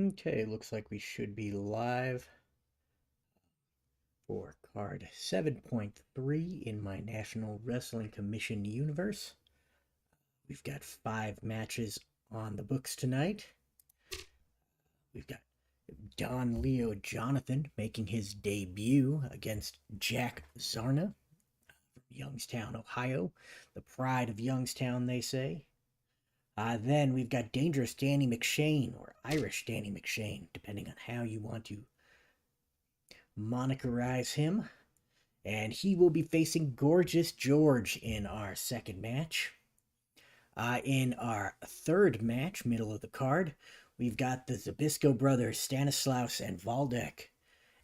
Okay, looks like we should be live for card 7.3 in my National Wrestling Commission universe. We've got 5 matches on the books tonight. We've got Don Leo Jonathan making his debut against Jack Zarna from Youngstown, Ohio. The pride of Youngstown, they say. Then we've got Dangerous Danny McShain, or Irish Danny McShain, depending on how you want to monikerize him. And he will be facing Gorgeous George in our second match. In our third match, middle of the card, we've got the Zbyszko brothers, Stanislaus and Valdek.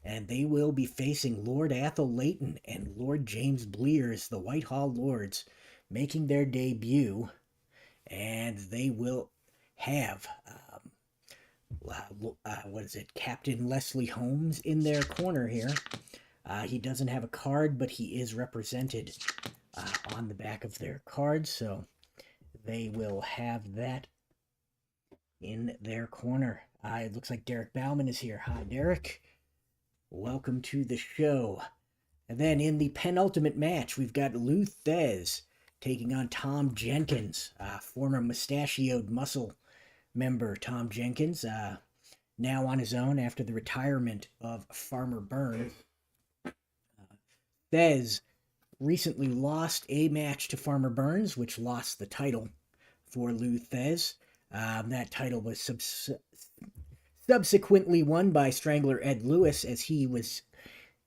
And they will be facing Lord Athol Layton and Lord James Blears, the Whitehall Lords, making their debut. And they will have, Captain Leslie Holmes in their corner here. He doesn't have a card, but he is represented on the back of their card, so they will have that in their corner. It looks like Derek Bauman is here. Hi, Derek. Welcome to the show. And then in the penultimate match, we've got Lou Thesz taking on Tom Jenkins, former mustachioed muscle member Tom Jenkins, now on his own after the retirement of Farmer Burns. Thesz recently lost a match to Farmer Burns, which lost the title for Lou Thesz. That title was subsequently won by Strangler Ed Lewis, as he was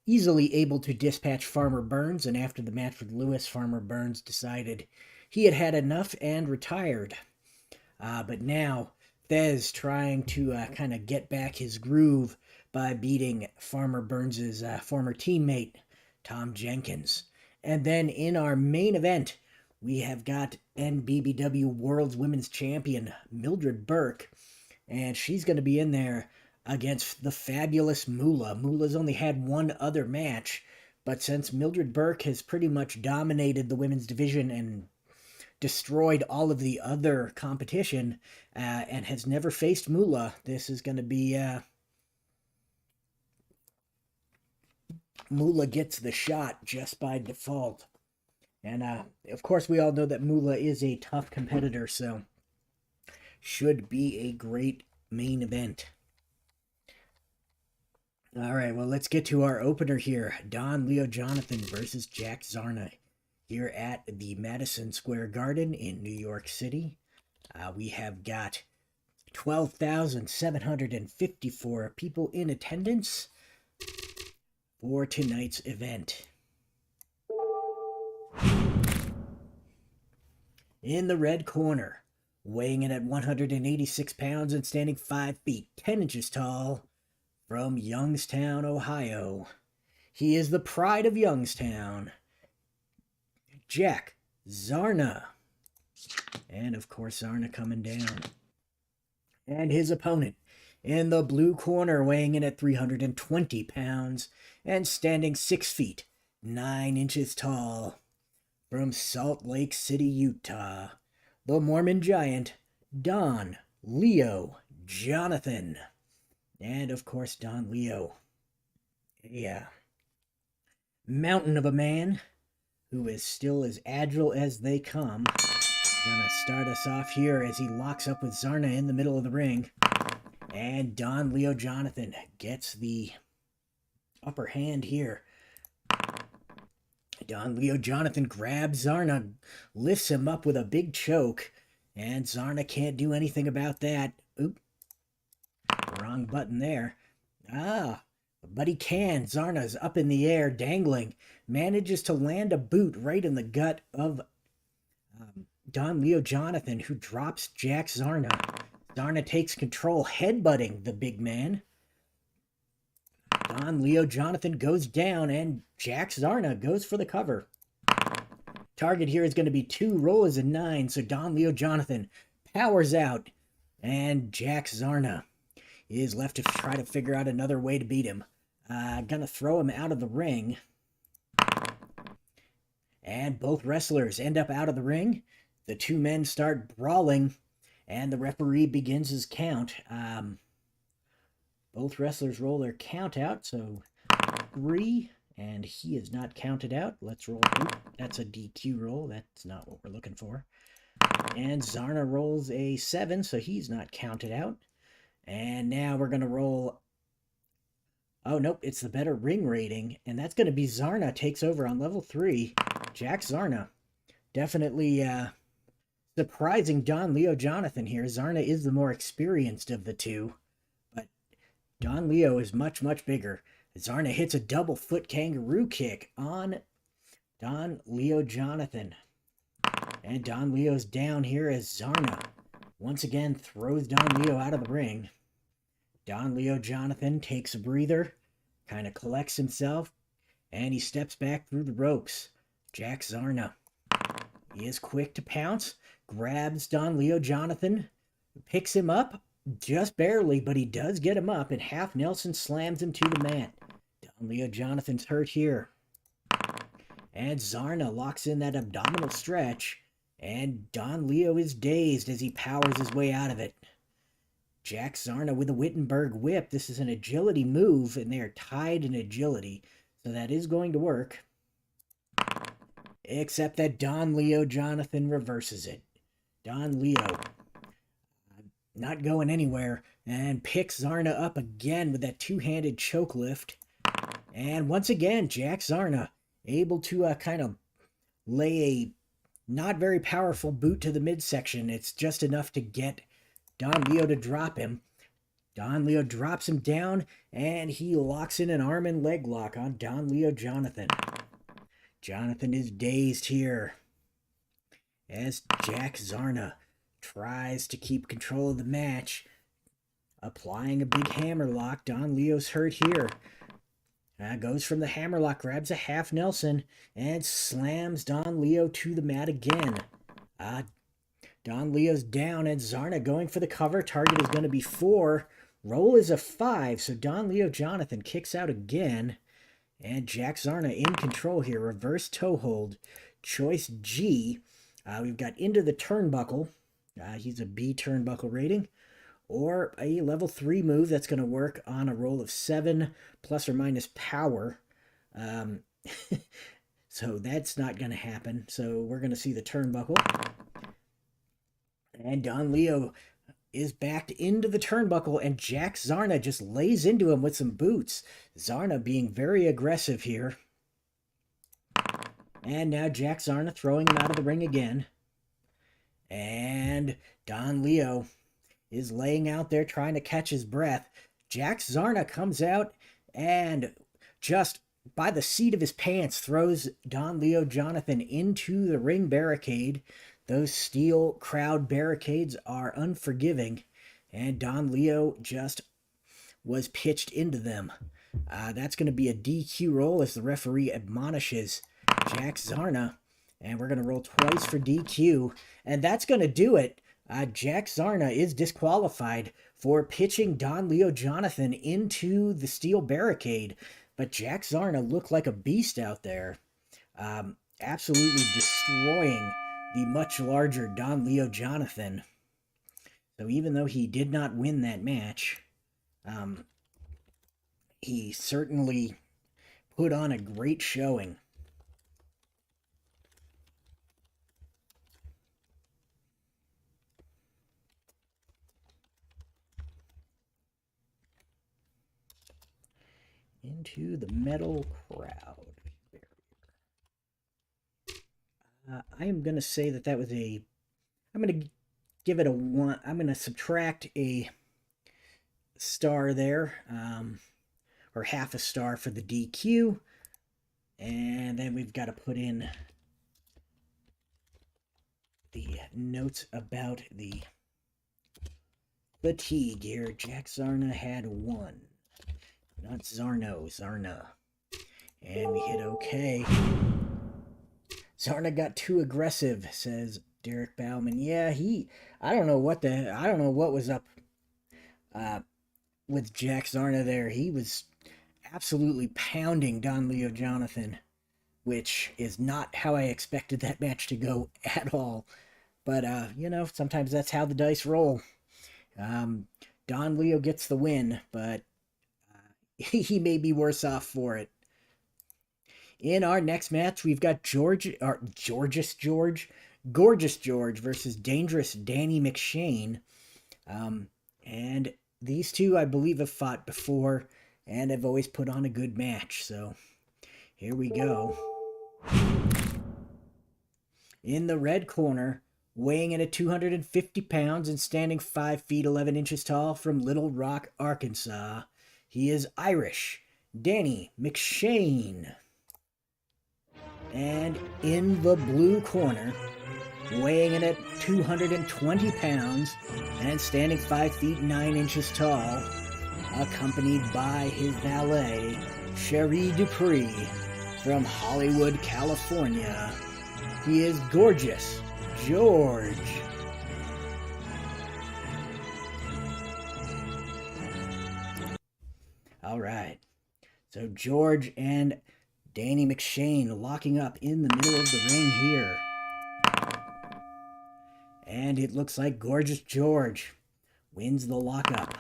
easily able to dispatch Farmer Burns, and after the match with Lewis, Farmer Burns decided he had had enough and retired. But now, Thesz trying to kind of get back his groove by beating Farmer Burns' former teammate, Tom Jenkins. And then in our main event, we have got NBBW World's Women's Champion, Mildred Burke, and she's going to be in there against the fabulous Moolah. Moolah's only had one other match, but since Mildred Burke has pretty much dominated the women's division and destroyed all of the other competition and has never faced Moolah, this is going to be... Moolah gets the shot just by default. And, of course, we all know that Moolah is a tough competitor, so should be a great main event. All right, well, let's get to our opener here. Don Leo Jonathan versus Jack Zarna here at the Madison Square Garden in New York City. We have got 12,754 people in attendance for tonight's event. In the red corner, weighing in at 186 pounds and standing 5 feet 10 inches tall, from Youngstown, Ohio, he is the pride of Youngstown, Jack Zarna. And of course, Zarna coming down. And his opponent, in the blue corner, weighing in at 320 pounds and standing 6 feet 9 inches tall, from Salt Lake City, Utah, the Mormon giant, Don Leo Jonathan. And of course, Don Leo, a mountain of a man who is still as agile as they come. Gonna start us off here as he locks up with Zarna in the middle of the ring. And Don Leo Jonathan gets the upper hand here. Don Leo Jonathan grabs Zarna, lifts him up with a big choke, and Zarna can't do anything about that. Oop. Wrong button there. But he can. Zarna's up in the air, dangling. Manages to land a boot right in the gut of Don Leo Jonathan, who drops Jack Zarna. Zarna takes control, headbutting the big man. Don Leo Jonathan goes down, and Jack Zarna goes for the cover. Target here is going to be 2 rollers and 9, so Don Leo Jonathan powers out, and Jack Zarna is left to try to figure out another way to beat him. Gonna throw him out of the ring. And both wrestlers end up out of the ring. The two men start brawling, and the referee begins his count. Both wrestlers roll their count out, so 3, and he is not counted out. Let's roll. Ooh, that's a DQ roll. That's not what we're looking for. And Zarna rolls a 7, so he's not counted out. And now we're going to roll. Oh, nope, it's the better ring rating, and that's going to be Zarna takes over on level 3. Jack Zarna. Definitely surprising Don Leo Jonathan here. Zarna is the more experienced of the two, but Don Leo is much, much bigger. Zarna hits a double foot kangaroo kick on Don Leo Jonathan. And Don Leo's down here as Zarna once again throws Don Leo out of the ring. Don Leo Jonathan takes a breather, kind of collects himself, and he steps back through the ropes. Jack Zarna. He is quick to pounce, grabs Don Leo Jonathan, picks him up, just barely, but he does get him up, and half Nelson slams him to the mat. Don Leo Jonathan's hurt here. And Zarna locks in that abdominal stretch, and Don Leo is dazed as he powers his way out of it. Jack Zarna with a Wittenberg whip. This is an agility move, and they are tied in agility, so that is going to work. Except that Don Leo Jonathan reverses it. Don Leo not going anywhere, and picks Zarna up again with that two-handed choke lift. And once again, Jack Zarna able to kind of lay a not very powerful boot to the midsection. It's just enough to get Don Leo to drop him. Don Leo drops him down, and he locks in an arm and leg lock on Don Leo Jonathan. Jonathan is dazed here as Jack Zarna tries to keep control of the match, applying a big hammerlock. Don Leo's hurt here. Goes from the hammerlock, grabs a half Nelson, and slams Don Leo to the mat again. Don Leo's down, and Zarna going for the cover. Target is going to be 4. Roll is a 5, so Don Leo Jonathan kicks out again. And Jack Zarna in control here. Reverse toe hold. Choice G. We've got into the turnbuckle. He's a B turnbuckle rating. Or a level 3 move that's going to work on a roll of 7 plus or minus power. So that's not going to happen. So we're going to see the turnbuckle. And Don Leo is backed into the turnbuckle, and Jack Zarna just lays into him with some boots. Zarna being very aggressive here. And now Jack Zarna throwing him out of the ring again. And Don Leo is laying out there trying to catch his breath. Jack Zarna comes out and just by the seat of his pants throws Don Leo Jonathan into the ring barricade. Those steel crowd barricades are unforgiving, and Don Leo just was pitched into them. That's going to be a DQ roll as the referee admonishes Jack Zarna, and we're going to roll twice for DQ, and that's going to do it. Jack Zarna is disqualified for pitching Don Leo Jonathan into the steel barricade, but Jack Zarna looked like a beast out there, absolutely destroying the much larger Don Leo Jonathan. So even though he did not win that match, he certainly put on a great showing. Into the metal crowd. I am going to say that was a... I'm going to give it a 1. I'm going to subtract a star there, or half a star for the DQ. And then we've got to put in the notes about the fatigue here. Jack Zarna had 1. Not Zarna. And we hit OK. Zarna got too aggressive, says Derek Bauman. Yeah, I don't know what was up with Jack Zarna there. He was absolutely pounding Don Leo Jonathan, which is not how I expected that match to go at all. But, sometimes that's how the dice roll. Don Leo gets the win, but he may be worse off for it. In our next match, we've got Gorgeous George versus Dangerous Danny McShain. And these two, I believe, have fought before and have always put on a good match. So here we go. In the red corner, weighing in at 250 pounds and standing 5 feet 11 inches tall from Little Rock, Arkansas, he is Irish Danny McShain. And in the blue corner, weighing in at 220 pounds and standing 5 feet 9 inches tall, accompanied by his valet, Cherie Dupree, from Hollywood, California, he is Gorgeous George. All right, so George and Danny McShain locking up in the middle of the ring here. And it looks like Gorgeous George wins the lockup.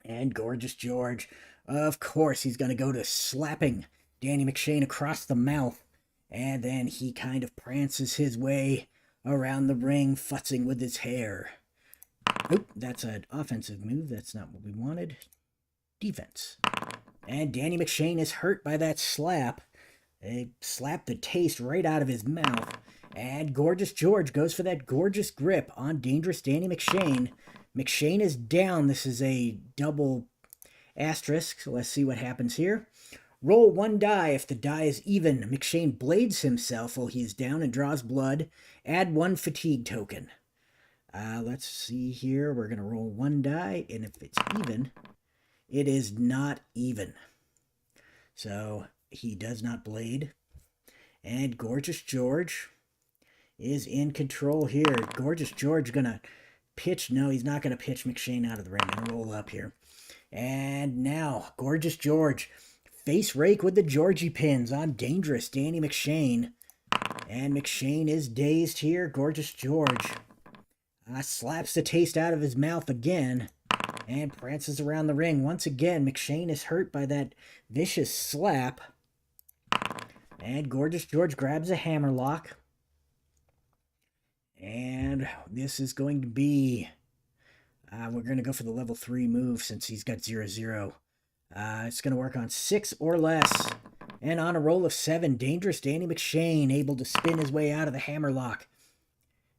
And Gorgeous George, of course, he's going to go to slapping Danny McShain across the mouth. And then he kind of prances his way around the ring, futzing with his hair. Oop, that's an offensive move. That's not what we wanted. Defense. And Danny McShain is hurt by that slap. They slapped the taste right out of his mouth. And Gorgeous George goes for that gorgeous grip on Dangerous Danny McShain. McShain is down. This is a double asterisk. So let's see what happens here. Roll one die. If the die is even, McShain blades himself while he is down and draws blood. Add 1 fatigue token. Let's see here. We're going to roll one die. And if it's even, it is not even. So he does not blade. And Gorgeous George is in control here. Gorgeous George gonna pitch. No, he's not gonna pitch McShain out of the ring. Gonna roll up here. And now, Gorgeous George, face rake with the Georgie pins on Dangerous Danny McShain. And McShain is dazed here. Gorgeous George slaps the taste out of his mouth again and prances around the ring. Once again, McShain is hurt by that vicious slap. And Gorgeous George grabs a hammerlock. And this is going to be, we're going to go for the level 3 move since he's got 0-0. It's going to work on 6 or less. And on a roll of 7, Dangerous Danny McShain able to spin his way out of the hammerlock.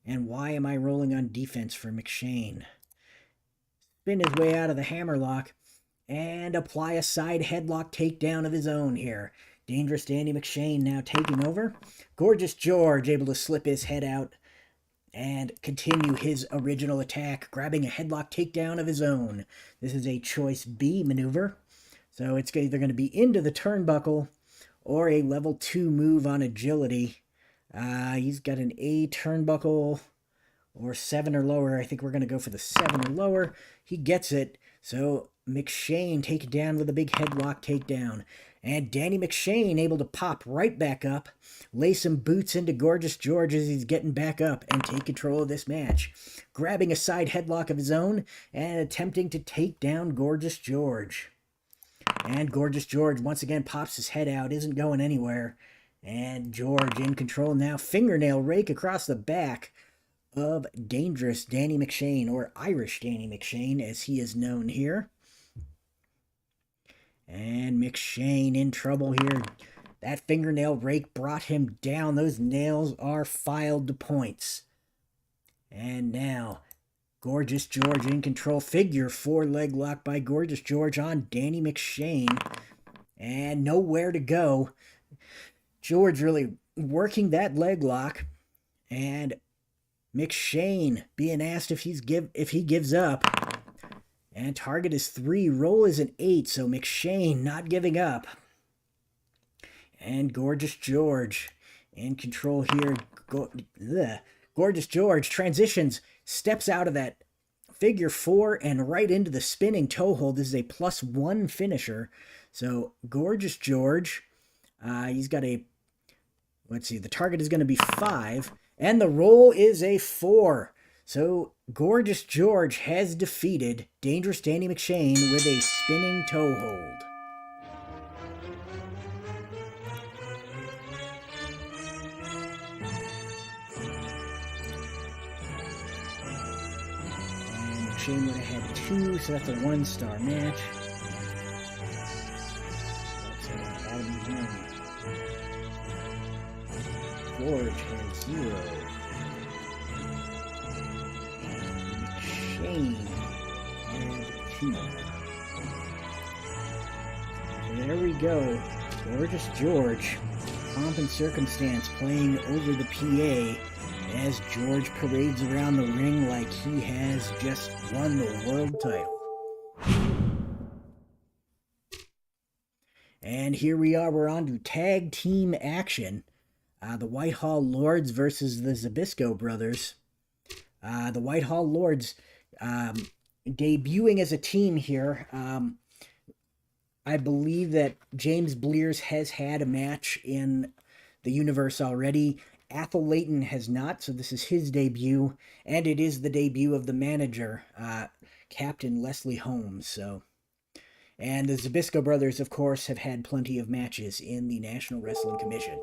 And why am I rolling on defense for McShain? Spin his way out of the hammerlock and apply a side headlock takedown of his own here. Dangerous Danny McShain now taking over. Gorgeous George able to slip his head out and continue his original attack, grabbing a headlock takedown of his own. This is a choice B maneuver. So it's either going to be into the turnbuckle or a level 2 move on agility. He's got an A turnbuckle or 7 or lower. I think we're going to go for the 7 or lower. He gets it. So McShain taken down with a big headlock takedown. And Danny McShain able to pop right back up, lay some boots into Gorgeous George as he's getting back up and take control of this match, grabbing a side headlock of his own and attempting to take down Gorgeous George. And Gorgeous George once again pops his head out, isn't going anywhere. And George in control now, fingernail rake across the back of Dangerous Danny McShain, or Irish Danny McShain as he is known here. And McShain in trouble here. That fingernail rake brought him down. Those nails are filed to points. And now, Gorgeous George in control. Figure 4 leg lock by Gorgeous George on Danny McShain. And nowhere to go. George really working that leg lock. And McShain being asked if he gives up. And target is 3. Roll is an 8. So McShain not giving up. And Gorgeous George in control here. Gorgeous George transitions, steps out of that figure 4 and right into the spinning toe hold. This is a +1 finisher. So Gorgeous George, he's got a, let's see, the target is going to be 5. And the roll is a 4. So Gorgeous George has defeated Dangerous Danny McShain with a spinning toe hold. And McShain would have had 2, so that's a 1-star match. George has 0. And McShain has 2. So there we go. Gorgeous George, pomp and circumstance, playing over the PA as George parades around the ring like he has just won the world title. And here we are, we're on to tag team action. The Whitehall Lords versus the Zbyszko brothers. The Whitehall Lords debuting as a team here. I believe that James Blears has had a match in the universe already. Athel Layton has not, so this is his debut. And it is the debut of the manager, Captain Leslie Holmes. And the Zbyszko brothers, of course, have had plenty of matches in the National Wrestling Commission.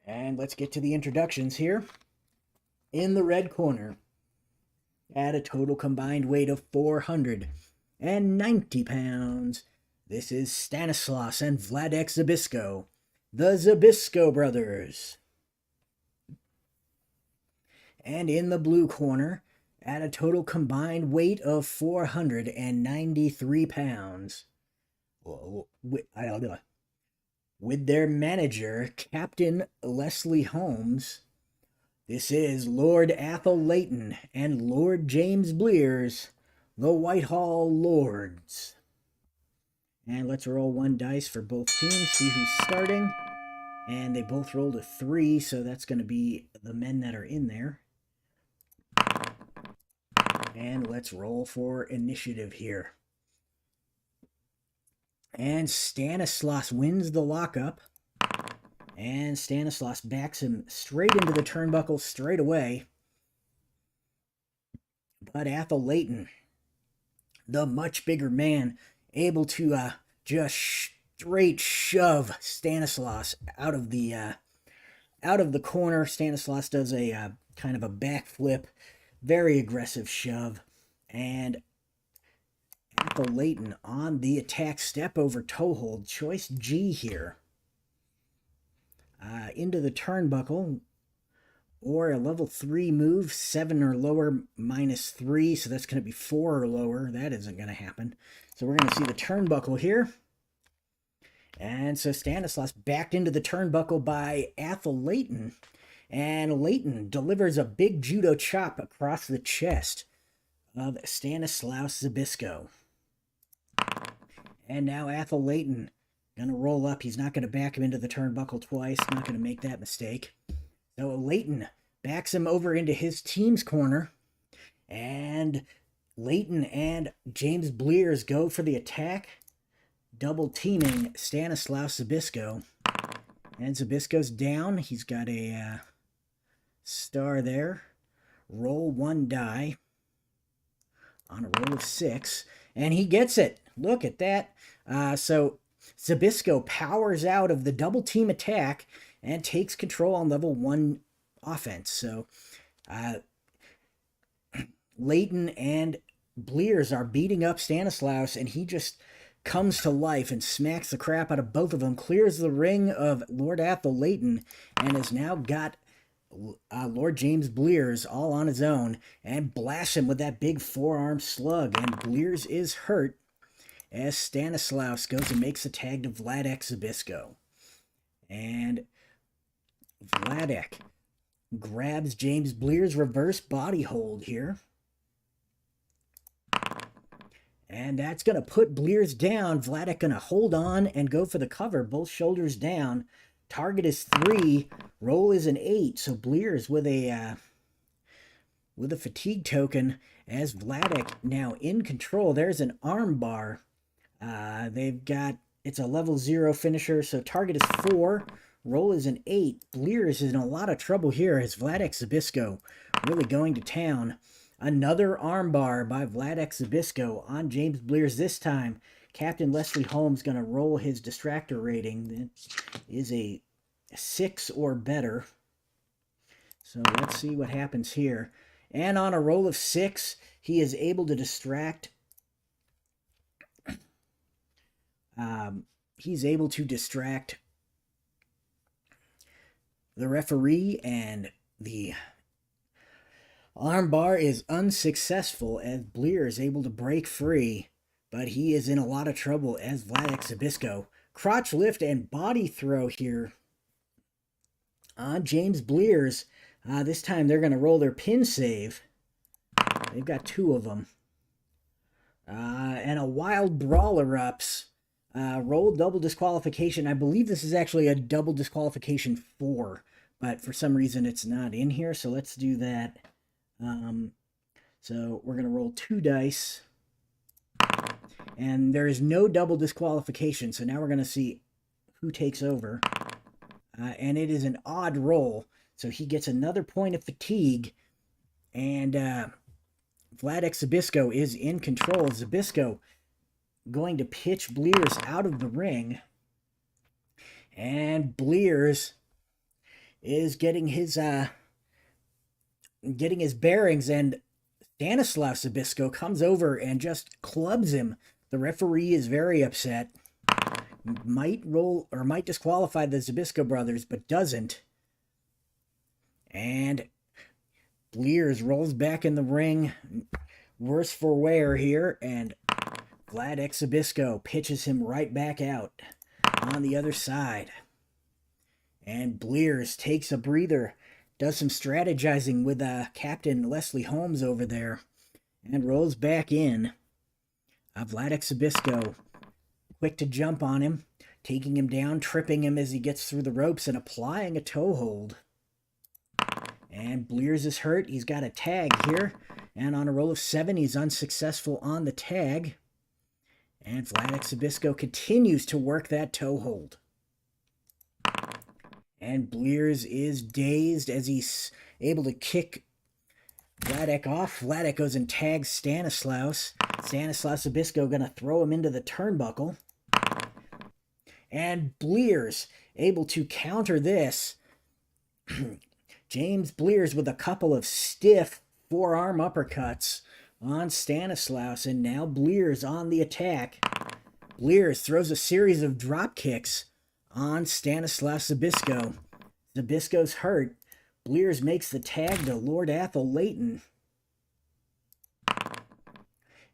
And let's get to the introductions here. In the red corner, at a total combined weight of 490 pounds, this is Stanislaus and Vladek Zbyszko, the Zbyszko brothers. And in the blue corner, at a total combined weight of 493 pounds, with their manager, Captain Leslie Holmes, this is Lord Athel Layton and Lord James Blears, the Whitehall Lords. And let's roll 1 dice for both teams, see who's starting. And they both rolled a 3, so that's going to be the men that are in there. And let's roll for initiative here. And Stanislaus wins the lockup. And Stanislaus backs him straight into the turnbuckle straight away. But Athel Layton, the much bigger man, able to just straight shove Stanislaus out of the corner. Stanislaus does a kind of a backflip. Very aggressive shove, and Athel Layton on the attack, step over toe hold, choice G here. Into the turnbuckle, or a level 3 move, 7 or lower minus 3, so that's going to be 4 or lower. That isn't going to happen. So we're going to see the turnbuckle here. And so Stanislaus backed into the turnbuckle by Athel Layton. And Layton delivers a big judo chop across the chest of Stanislaus Zbyszko. And now Athel Layton going to roll up. He's not going to back him into the turnbuckle twice. Not going to make that mistake. So Layton backs him over into his team's corner. And Layton and James Blears go for the attack, double teaming Stanislaus Zbyszko. And Zbyszko's down. He's got a star there. Roll 1 die on a roll of 6. And he gets it. Look at that. So Zbyszko powers out of the double team attack and takes control on level 1 offense. So Layton and Blears are beating up Stanislaus, and he just comes to life and smacks the crap out of both of them, clears the ring of Lord Athel Layton, and has now got Lord James Blears all on his own, and blasts him with that big forearm slug, and Blears is hurt as Stanislaus goes and makes a tag to Vladek Zbyszko. And Vladek grabs James Blears' reverse body hold here. And that's going to put Blears down. Vladek going to hold on and go for the cover. Both shoulders down. Target is 3. Roll is an 8. So Blears with a fatigue token as Vladek now in control. There's an arm bar. They've got, it's a level 0 finisher. So target is 4. Roll is an 8. Bleer is in a lot of trouble here as Vladek Zbyszko really going to town. Another armbar by Vladek Zbyszko on James Bleer's this time. Captain Leslie Holmes going to roll his distractor rating. That is a 6 or better. So let's see what happens here. And on a roll of 6, he is able to distract. He's able to distract the referee, and the armbar is unsuccessful as Bleer is able to break free, but he is in a lot of trouble as Vladek Zbyszko. Crotch lift and body throw here on James Bleer's. This time they're going to roll their pin save. They've got 2 of them. And a wild brawler ups. Roll double disqualification. I believe this is actually a double disqualification 4, but for some reason it's not in here, so let's do that. So we're going to roll 2 dice. And there is no double disqualification, so now we're going to see who takes over. And it is an odd roll, so he gets another point of fatigue. And Vladek Zbyszko is in control. Zbyszko going to pitch Bleers out of the ring. And Bleers is getting his bearings, and Stanislav Zbyszko comes over and just clubs him. The referee is very upset. Might roll or might disqualify the Zbyszko brothers, but doesn't. And Bleers rolls back in the ring. Worse for wear here, and Vladek Zbyszko pitches him right back out on the other side. And Bleers takes a breather, does some strategizing with Captain Leslie Holmes over there, and rolls back in. Vladek Zbyszko quick to jump on him, taking him down, tripping him as he gets through the ropes, and applying a toe hold. And Bleers is hurt. He's got a tag here, and on a roll of 7, he's unsuccessful on the tag. And Vladek Zbyszko continues to work that toe hold. And Bleers is dazed as he's able to kick Vladek off. Vladek goes and tags Stanislaus. Stanislaus Zbyszko going to throw him into the turnbuckle. And Bleers able to counter this. James Bleers with a couple of stiff forearm uppercuts on Stanislaus, and now Bleers on the attack. Bleers throws a series of drop kicks on Stanislaus Zbyszko. Zbyszko's hurt. Bleers makes the tag to Lord Athol Leighton.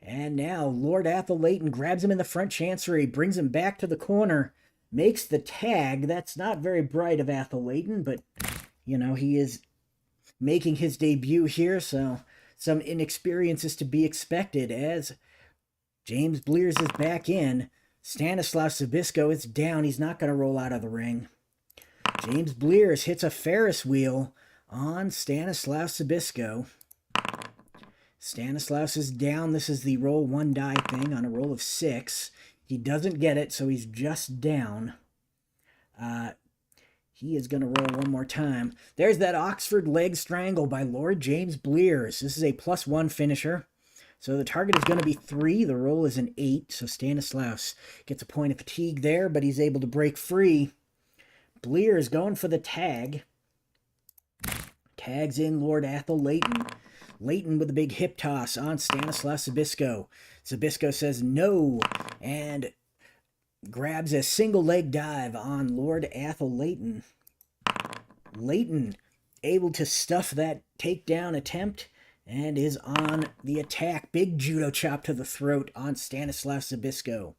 And now Lord Athol Leighton grabs him in the front chancery, brings him back to the corner, makes the tag. That's not very bright of Athol Leighton, but, you know, he is making his debut here, so some inexperience is to be expected as James Bleers is back in. Stanislaus Zbyszko is down. He's not going to roll out of the ring. James Bleers hits a Ferris wheel on Stanislaus Zbyszko. Stanislaus is down. This is the roll 1 die thing on a roll of 6. He doesn't get it, so he's just down. He is going to roll one more time. There's that Oxford leg strangle by Lord James Bleers. This is a +1 finisher. So the target is going to be 3. The roll is an 8. So Stanislaus gets a point of fatigue there, but he's able to break free. Bleers going for the tag. Tags in Lord Athol Leighton. Leighton with a big hip toss on Stanislaus Zbyszko. Zbyszko says no and grabs a single leg dive on Lord Athol Leighton. Leighton able to stuff that takedown attempt and is on the attack. Big judo chop to the throat on Stanislaus Zbyszko.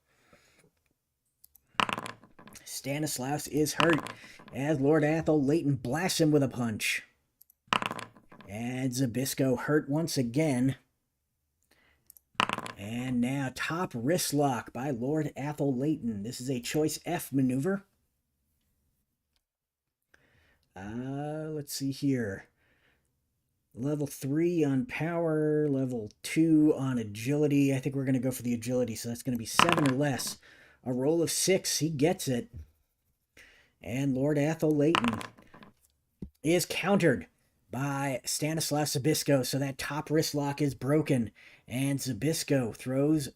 Stanislaus is hurt as Lord Athol Leighton blasts him with a punch. And Zbyszko hurt once again. And now top wrist lock by Lord Athol Leighton. This is a choice F maneuver. Let's see here. Level 3 on power, level 2 on agility. I think we're going to go for the agility, so that's going to be 7 or less. A roll of 6, he gets it. And Lord Athol Leighton is countered by Stanislaus Zbyszko, so that top wrist lock is broken. And Zbyszko throws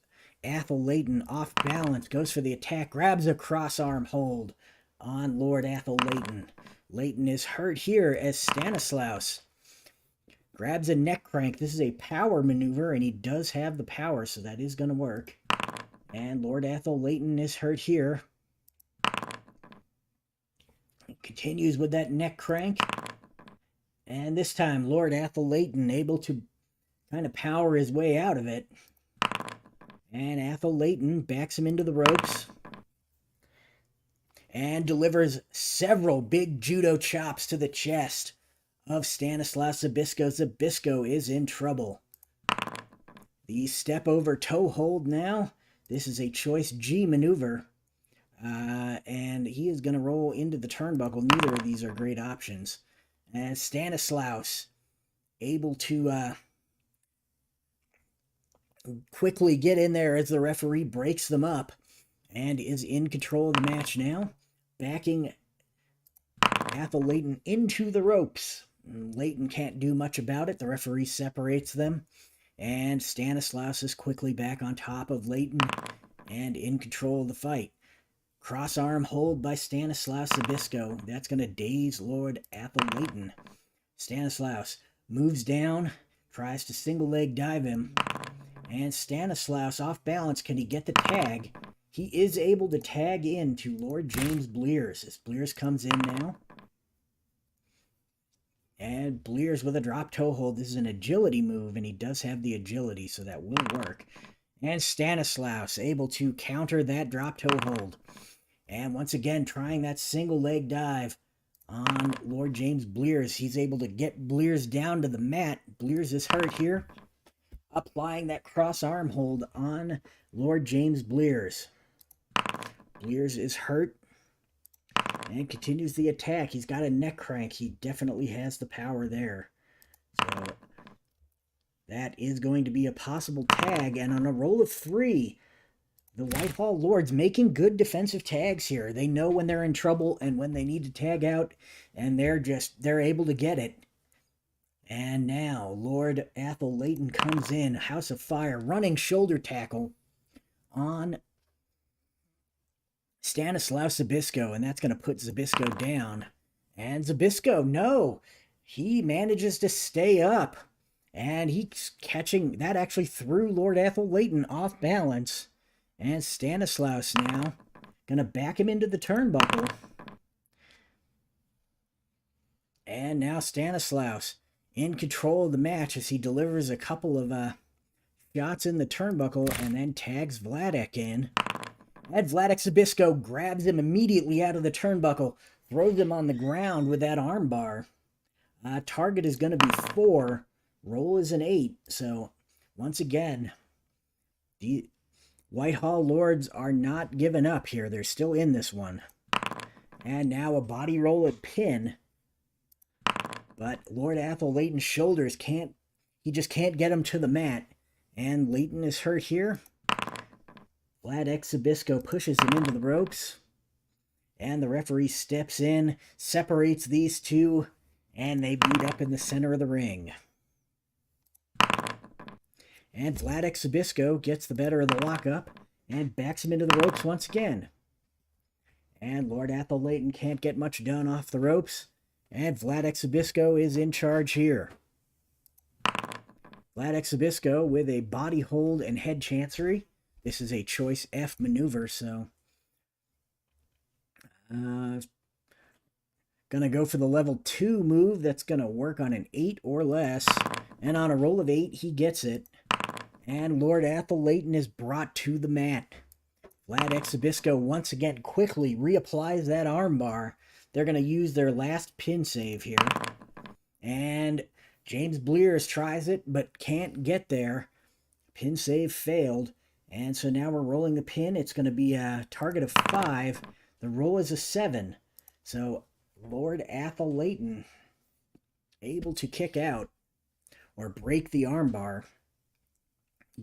Athol Leighton off balance, goes for the attack, grabs a cross arm hold on Lord Athol Leighton. Leighton is hurt here as Stanislaus grabs a neck crank. This is a power maneuver, and he does have the power, so that is going to work. And Lord Athol Leighton is hurt here. He continues with that neck crank. And this time, Lord Athol Leighton able to kind of power his way out of it. And Athol Leighton backs him into the ropes and delivers several big judo chops to the chest of Stanislaus Zbyszko. Zbyszko is in trouble. The step over toe hold now. This is a choice G maneuver. And he is going to roll into the turnbuckle. Neither of these are great options. And Stanislaus able to quickly get in there as the referee breaks them up and is in control of the match now, backing Athol Leighton into the ropes. Leighton can't do much about it. The referee separates them, and Stanislaus is quickly back on top of Leighton and in control of the fight. Cross arm hold by Stanislaus Zbyszko. That's going to daze Lord Athol Leighton. Stanislaus moves down, tries to single leg dive him, and Stanislaus off balance. Can he get the tag? He is able to tag into Lord James Blears as Blears comes in now. And Blears with a drop toe hold. This is an agility move, and he does have the agility, so that will work. And Stanislaus able to counter that drop toe hold. And once again, trying that single leg dive on Lord James Blears. He's able to get Blears down to the mat. Blears is hurt here. Applying that cross arm hold on Lord James Blears. Blears is hurt and continues the attack. He's got a neck crank. He definitely has the power there. So that is going to be a possible tag. And on a roll of 3, the Whitehall Lords making good defensive tags here. They know when they're in trouble and when they need to tag out, and they're able to get it. And now Lord Athol Leighton comes in, House of Fire, running shoulder tackle on Stanislaus Zbyszko, and that's going to put Zbyszko down. And Zbyszko, no, he manages to stay up, and he's catching, that actually threw Lord Athol Leighton off balance. And Stanislaus now going to back him into the turnbuckle. And now Stanislaus in control of the match as he delivers a couple of shots in the turnbuckle and then tags Vladek in. And Vladek Zbyszko grabs him immediately out of the turnbuckle, throws him on the ground with that armbar. Target is going to be 4. Roll is an 8. So once again, the Whitehall Lords are not giving up here. They're still in this one. And now a body roll and pin. But Lord Athol Leighton's shoulders he just can't get him to the mat. And Leighton is hurt here. Vladek Zbyszko pushes him into the ropes. And the referee steps in, separates these two, and they beat up in the center of the ring. And Vladek Zbyszko gets the better of the lockup and backs him into the ropes once again. And Lord Athol Leighton can't get much done off the ropes. And Vladek Zbyszko is in charge here. Vladek Zbyszko with a body hold and head chancery. This is a choice F maneuver, so gonna go for the level 2 move. That's gonna work on an 8 or less. And on a roll of 8, he gets it. And Lord Athol Leighton is brought to the mat. Vladek Zbyszko once again quickly reapplies that armbar. They're going to use their last pin save here. And James Blears tries it, but can't get there. Pin save failed. And so now we're rolling the pin. It's going to be a target of 5. The roll is a 7. So Lord Athol Leighton able to kick out or break the armbar.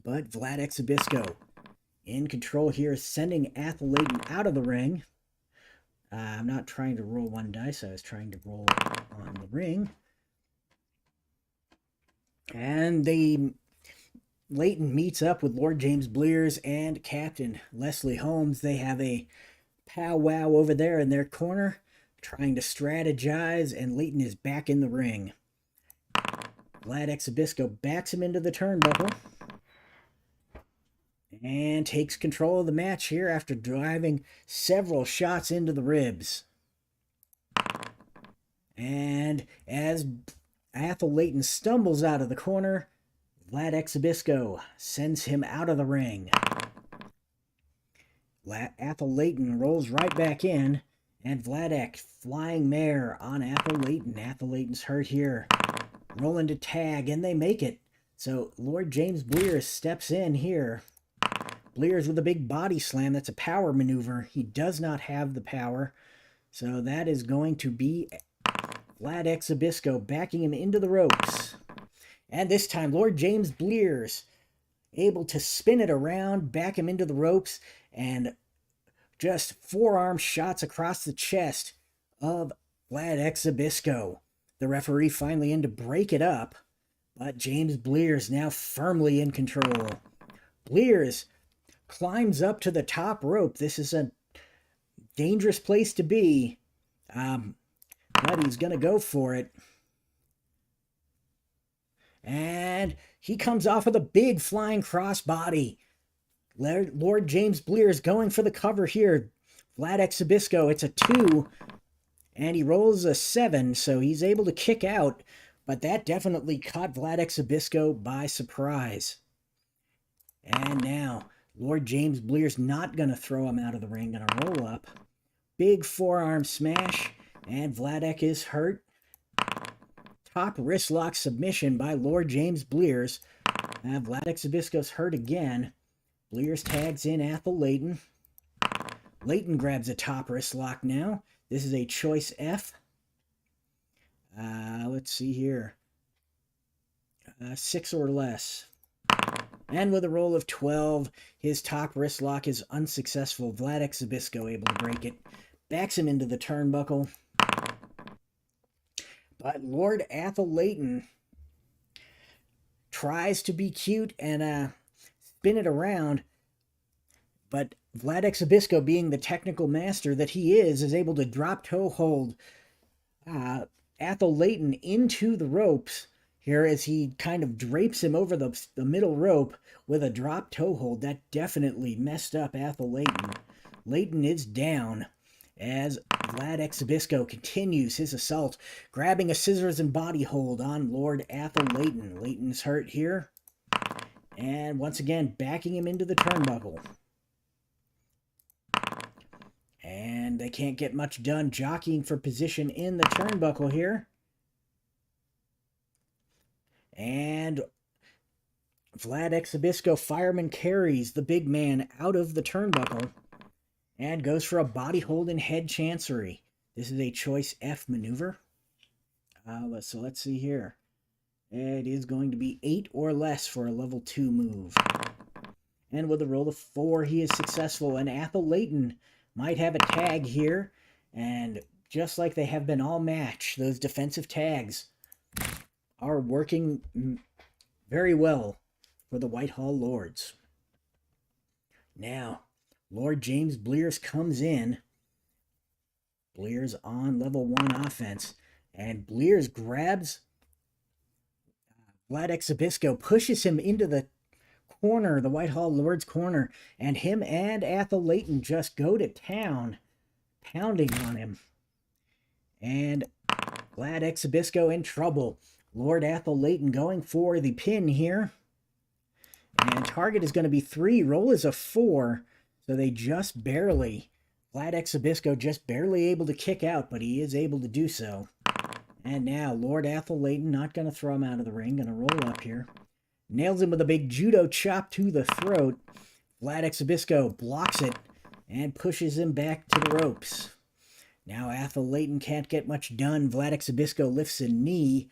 But Vladek Zbyszko in control here, sending Athol Leighton out of the ring. I'm not trying to roll one dice. I was trying to roll on the ring. And Leighton meets up with Lord James Blears and Captain Leslie Holmes. They have a powwow over there in their corner, trying to strategize, and Leighton is back in the ring. Vlad Zbyszko backs him into the turnbuckle and takes control of the match here after driving several shots into the ribs. And as Athel Leighton stumbles out of the corner, Vlad Zbyszko sends him out of the ring. Athel Leighton rolls right back in, and Vladek flying mare on Athel Leighton. Athel Leighton's hurt here. Rolling to tag, and they make it. So Lord James Blears steps in here. Blears with a big body slam. That's a power maneuver. He does not have the power. So that is going to be Vlad Zbyszko backing him into the ropes. And this time, Lord James Blears able to spin it around, back him into the ropes, and just forearm shots across the chest of Vlad Zbyszko. The referee finally in to break it up, but James Blears now firmly in control. Blears climbs up to the top rope. This is a dangerous place to be, but he's going to go for it. And he comes off with a big flying crossbody. Lord James Blears going for the cover here. Vlad Zbyszko, it's a 2. And he rolls a 7, so he's able to kick out. But that definitely caught Vlad Zbyszko by surprise. And now, Lord James Blears not going to throw him out of the ring. Going to roll up. Big forearm smash. And Vladek is hurt. Top wrist lock submission by Lord James Blears. Vlad Zbyszko's hurt again. Blears tags in Athel Leighton. Leighton grabs a top wrist lock now. This is a choice F. Let's see here. 6 or less. And with a roll of 12, his top wrist lock is unsuccessful. Vlad Zbyszko able to break it. Backs him into the turnbuckle. But Lord Athel Leighton tries to be cute and spin it around. But Vlad Zbyszko, being the technical master that he is able to drop toe hold Athel Leighton into the ropes here as he kind of drapes him over the middle rope with a drop toe hold. That definitely messed up Athel Leighton. Leighton is down as Vlad Zbyszko continues his assault, grabbing a scissors and body hold on Lord Athel Leighton. Leighton's hurt here. And once again, backing him into the turnbuckle. And they can't get much done jockeying for position in the turnbuckle here. And Vlad Zbyszko fireman carries the big man out of the turnbuckle and goes for a body hold in head chancery. This is a choice F maneuver. So let's see here. It is going to be 8 or less for a level 2 move. And with a roll of 4, he is successful. And Athel Leighton might have a tag here. And just like they have been all match, those defensive tags are working very well for the Whitehall Lords. Now, Lord James Blears comes in. Blears on level 1 offense. And Blears grabs Vlad Zbyszko, pushes him into the corner, the Whitehall Lords corner, and him and Athel Leighton just go to town, pounding on him. And Vlad Zbyszko in trouble. Lord Athel Leighton going for the pin here. And target is going to be 3. Roll is a 4. So they just barely, Vlad Zbyszko just barely able to kick out, but he is able to do so. And now, Lord Athel Leighton not going to throw him out of the ring. Going to roll up here. Nails him with a big judo chop to the throat. Vlad Zbyszko blocks it and pushes him back to the ropes. Now Athel Leighton can't get much done. Vlad Zbyszko lifts a knee.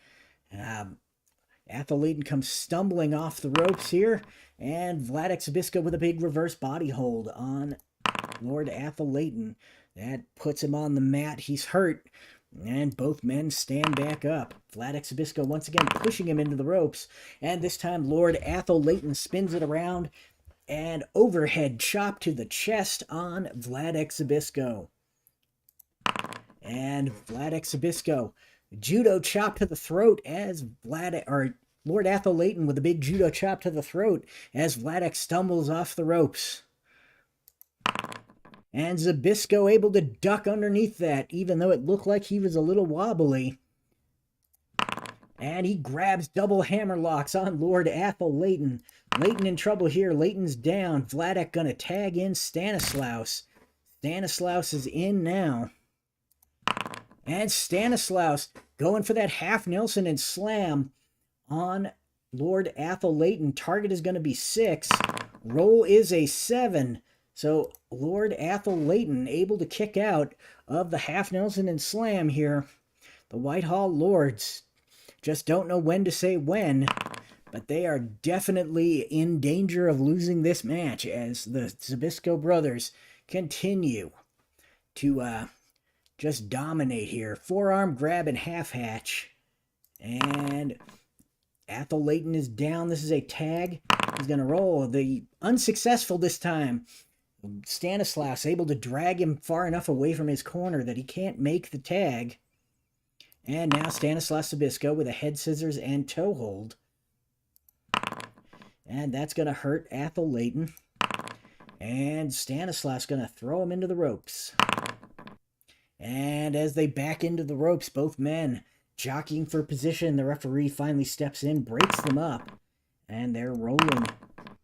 Athel Leighton comes stumbling off the ropes here. And Vlad Zbyszko with a big reverse body hold on Lord Athel Leighton. That puts him on the mat. He's hurt. And both men stand back up. Vladek Zbyszko once again pushing him into the ropes. And this time Lord Atholayton spins it around. And overhead chop to the chest on Vladek Zbyszko. And Vladek Zbyszko, judo chop to the throat as Lord Atholayton with a big judo chop to the throat as Vladek stumbles off the ropes. And Zbyszko able to duck underneath that, even though it looked like he was a little wobbly. And he grabs double hammer locks on Lord Atholayton. Layton in trouble here. Layton's down. Vladek gonna tag in Stanislaus. Stanislaus is in now. And Stanislaus going for that half Nelson and slam on Lord Atholayton. Target is going to be 6. Roll is a 7. So Lord Atholayton able to kick out of the half Nelson and slam here. The Whitehall Lords just don't know when to say when, but they are definitely in danger of losing this match as the Zbyszko brothers continue to just dominate here. Forearm grab and half hatch. And Atholayton is down. This is a tag. He's going to roll. The unsuccessful this time. Stanislaus able to drag him far enough away from his corner that he can't make the tag. And now Stanislaus Zbyszko with a head scissors and toe hold. And that's going to hurt Atholayton. And Stanislaus going to throw him into the ropes. And as they back into the ropes, both men jockeying for position, the referee finally steps in, breaks them up, and they're rolling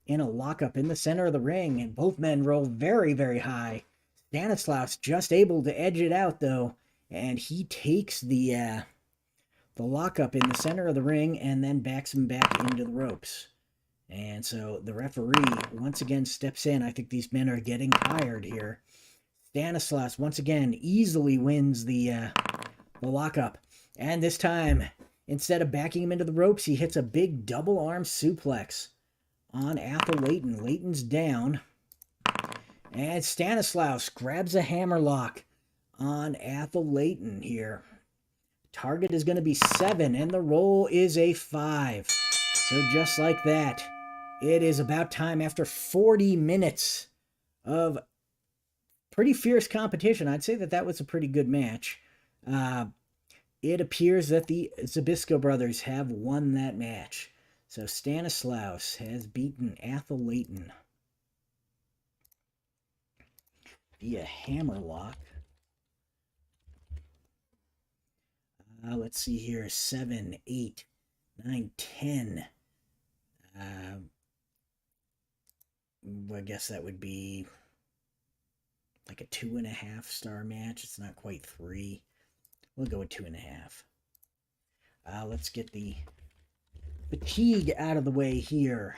in a lockup in the center of the ring, and both men roll very, very high. Stanislaus just able to edge it out, though, and he takes the lockup in the center of the ring and then backs him back into the ropes. And so the referee once again steps in. I think these men are getting tired here. Stanislaus once again easily wins the lockup. And this time, instead of backing him into the ropes, he hits a big double arm suplex on Atholayton. Layton's down. And Stanislaus grabs a hammerlock on Atholayton here. Target is going to be 7, and the roll is a 5. So just like that, it is about time after 40 minutes of pretty fierce competition. I'd say that was a pretty good match. It appears that the Zbyszko brothers have won that match. So Stanislaus has beaten Atholayton via hammerlock. Let's see here. 7, 8, 9, 10. I guess that would be like a 2.5 star match. It's not quite 3. We'll go with 2.5. Let's get the fatigue out of the way here.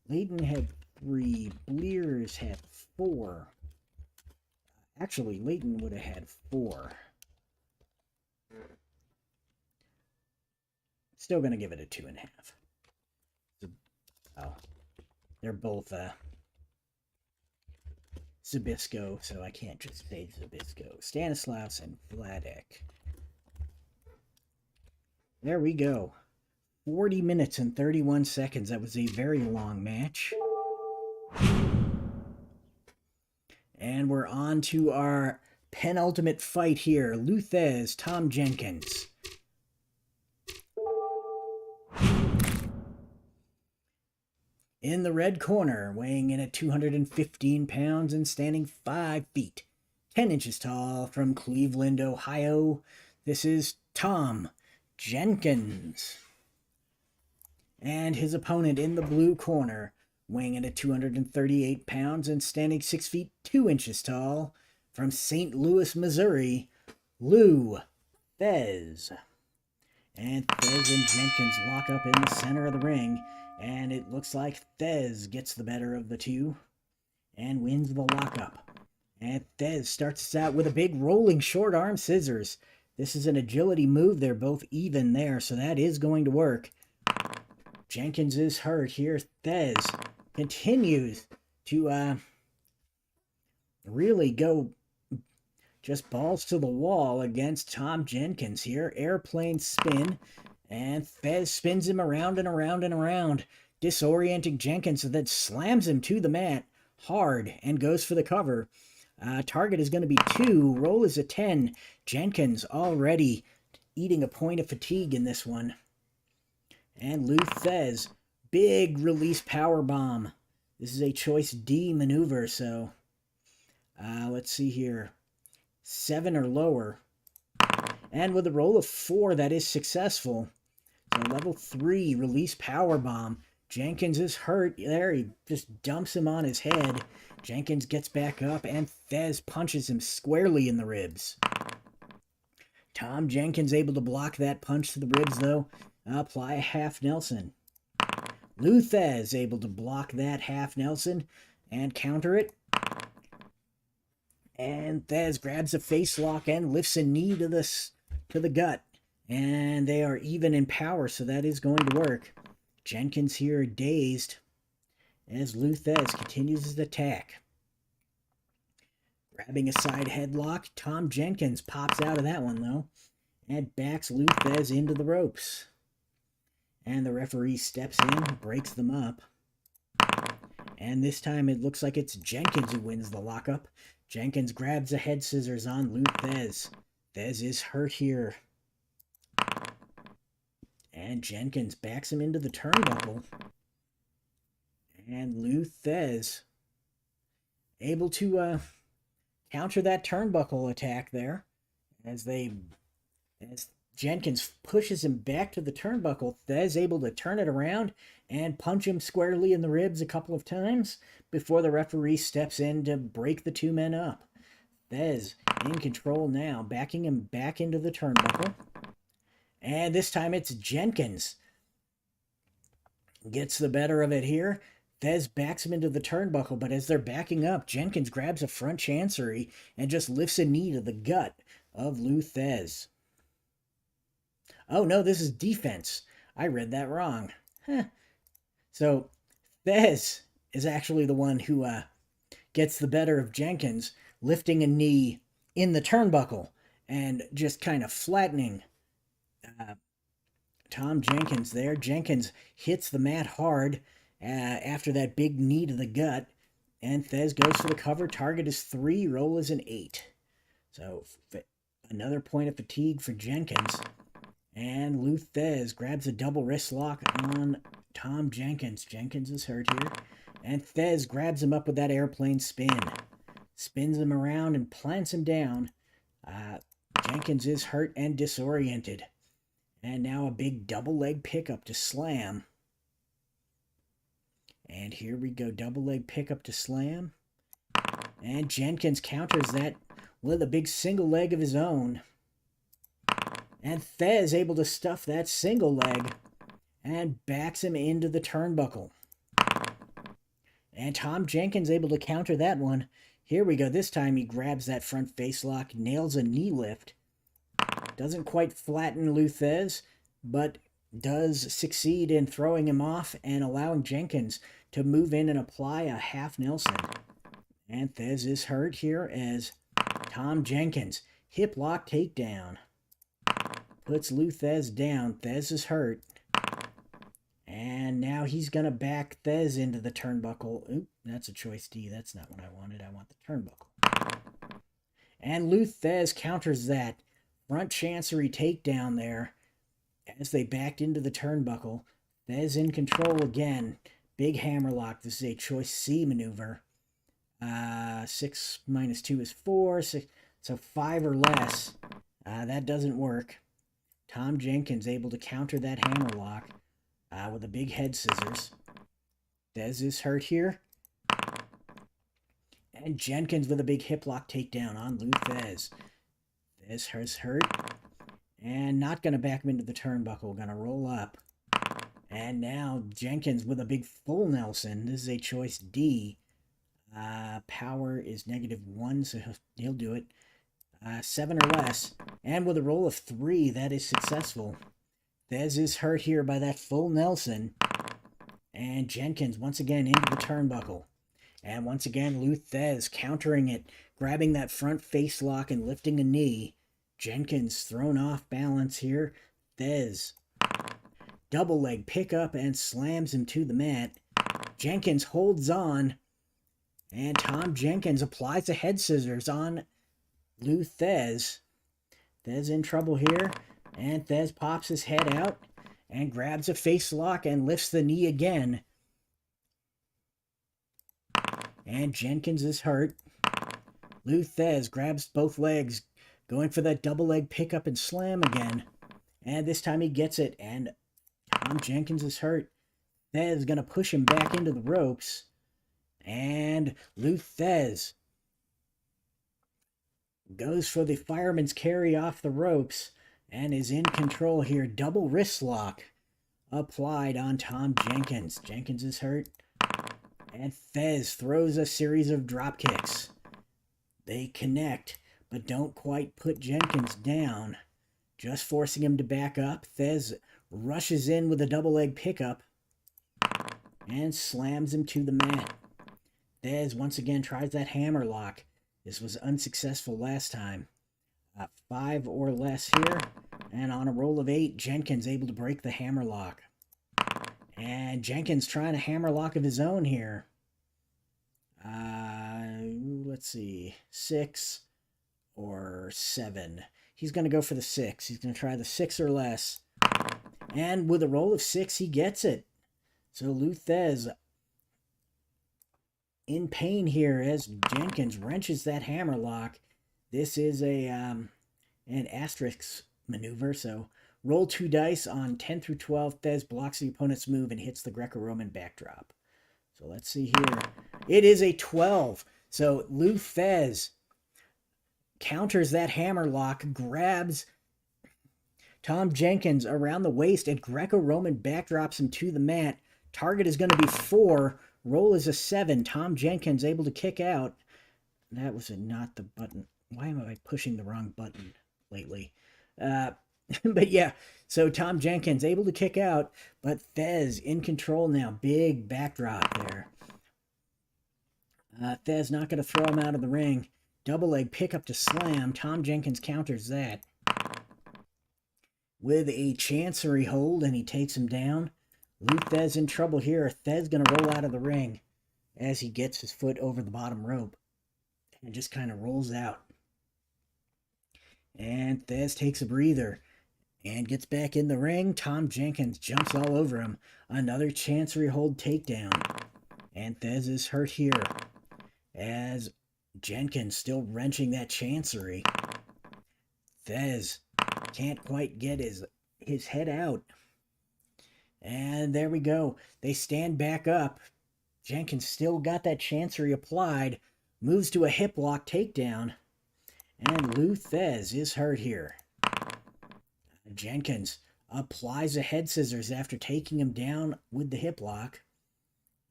Layton had 3. Blears had 4. Actually, Layton would have had 4. Still going to give it a 2.5. Oh, they're both Zbyszko, so I can't just say Zbyszko. Stanislaus and Vladek. There we go. 40 minutes and 31 seconds. That was a very long match. And we're on to our penultimate fight here. Thesz, Tom Jenkins. In the red corner, weighing in at 215 pounds and standing 5 feet, 10 inches tall, from Cleveland, Ohio, this is Tom Jenkins. And his opponent in the blue corner, weighing in at 238 pounds and standing 6 feet 2 inches tall, from St. Louis, Missouri, Thesz. And Thesz and Jenkins lock up in the center of the ring. And it looks like Thesz gets the better of the two and wins the lockup. And Thesz starts out with a big rolling short arm scissors. This is an agility move. They're both even there, so that is going to work. Jenkins is hurt here. Thesz continues to really go just balls to the wall against Tom Jenkins here. Airplane spin, and Thesz spins him around and around and around, disorienting Jenkins, and then slams him to the mat hard and goes for the cover. Target is going to be 2. Roll is a 10. Jenkins already eating a point of fatigue in this one. And Thesz, big release power bomb. This is a choice D maneuver, so let's see here. 7 or lower. And with a roll of 4, that is successful. So level 3 release power bomb. Jenkins is hurt there. He just dumps him on his head. Jenkins gets back up, and Thesz punches him squarely in the ribs. Tom Jenkins able to block that punch to the ribs, though. Apply a half Nelson. Thesz able to block that half Nelson and counter it. And Thesz grabs a face lock and lifts a knee to the gut. And they are even in power, so that is going to work. Jenkins here dazed as Thesz continues his attack. Grabbing a side headlock, Tom Jenkins pops out of that one, though, and backs Thesz into the ropes. And the referee steps in, breaks them up. And this time it looks like it's Jenkins who wins the lockup. Jenkins grabs a head scissors on Thesz. Thesz is hurt here. And Jenkins backs him into the turnbuckle. And Thesz able to counter that turnbuckle attack there. As Jenkins pushes him back to the turnbuckle, Thesz able to turn it around and punch him squarely in the ribs a couple of times before the referee steps in to break the two men up. Thesz in control now, backing him back into the turnbuckle. And this time it's Jenkins. Gets the better of it here. Thesz backs him into the turnbuckle, but as they're backing up, Jenkins grabs a front chancery and just lifts a knee to the gut of Thesz. Oh no, this is defense. I read that wrong. So Thesz is actually the one who gets the better of Jenkins, lifting a knee in the turnbuckle and just kind of flattening Tom Jenkins there. Jenkins hits the mat hard after that big knee to the gut, and Thesz goes for the cover. Target is 3, roll is an 8. So another point of fatigue for Jenkins. And Thesz grabs a double wrist lock on Tom Jenkins. Jenkins is hurt here. And Thesz grabs him up with that airplane spin. Spins him around and plants him down. Jenkins is hurt and disoriented. And now a big double leg pickup to slam. And here we go, double leg pickup to slam. And Jenkins counters that with a big single leg of his own. And Thesz able to stuff that single leg and backs him into the turnbuckle. And Tom Jenkins able to counter that one. Here we go. This time he grabs that front face lock, nails a knee lift. Doesn't quite flatten Thesz, but does succeed in throwing him off and allowing Jenkins to move in and apply a half Nelson. And Thesz is hurt here as Tom Jenkins, hip lock takedown. Puts Thesz down. Thesz is hurt. And now he's going to back Thesz into the turnbuckle. Oop, that's a choice D. That's not what I wanted. I want the turnbuckle. And Thesz counters that front chancery takedown there as they backed into the turnbuckle. Thesz in control again. Big hammerlock. This is a choice C maneuver. 6 minus 2 is 4. So 5 or less. That doesn't work. Tom Jenkins able to counter that hammerlock with a big head scissors. Thesz is hurt here. And Jenkins with a big hip lock takedown on Thesz. Thesz is hurt. And not going to back him into the turnbuckle. Going to roll up. And now Jenkins with a big full Nelson. This is a choice D. Power is -1, so he'll do it. 7 or less. And with a roll of 3, that is successful. Thesz is hurt here by that full Nelson. And Jenkins once again into the turnbuckle. And once again, Thesz countering it, grabbing that front face lock and lifting a knee. Jenkins thrown off balance here. Thesz double leg pickup and slams him to the mat. Jenkins holds on, and Tom Jenkins applies the head scissors on Thesz. Thesz in trouble here, and Thesz pops his head out and grabs a face lock and lifts the knee again. And Jenkins is hurt. Thesz grabs both legs, going for that double leg pickup and slam again. And this time he gets it, and Tom Jenkins is hurt. Thesz is going to push him back into the ropes. And Thesz goes for the fireman's carry off the ropes and is in control here. Double wrist lock applied on Tom Jenkins. Jenkins is hurt. And Thesz throws a series of drop kicks. They connect, but don't quite put Jenkins down. Just forcing him to back up. Thesz rushes in with a double leg pickup and slams him to the mat. Thesz once again tries that hammer lock. This was unsuccessful last time. 5 or less here. And on a roll of 8, Jenkins able to break the hammer lock. And Jenkins trying a hammer lock of his own here. Let's see. 6 or 7. He's going to go for the 6. He's going to try the 6 or less. And with a roll of 6, he gets it. So Thesz in pain here as Jenkins wrenches that hammer lock. This is an asterisk maneuver, so roll 2 dice on 10 through 12. Thesz blocks the opponent's move and hits the Greco-Roman backdrop. So let's see here. It is a 12. So Thesz counters that hammer lock, grabs Tom Jenkins around the waist, and Greco-Roman backdrops him to the mat. Target is going to be 4. Roll is a 7. Tom Jenkins able to kick out. That was not the button. Why am I pushing the wrong button lately? But yeah, so Tom Jenkins able to kick out, but Thesz in control now. Big backdrop there. Thesz not going to throw him out of the ring. Double leg pickup to slam. Tom Jenkins counters that with a chancery hold, and he takes him down. Thesz in trouble here. Thesz going to roll out of the ring as he gets his foot over the bottom rope and just kind of rolls out. And Thesz takes a breather and gets back in the ring. Tom Jenkins jumps all over him. Another chancery hold takedown. And Thesz is hurt here as Jenkins still wrenching that chancery. Thesz can't quite get his head out. And there we go. They stand back up. Jenkins still got that chancery applied. Moves to a hip lock takedown. And Thesz is hurt here. Jenkins applies a head scissors after taking him down with the hip lock.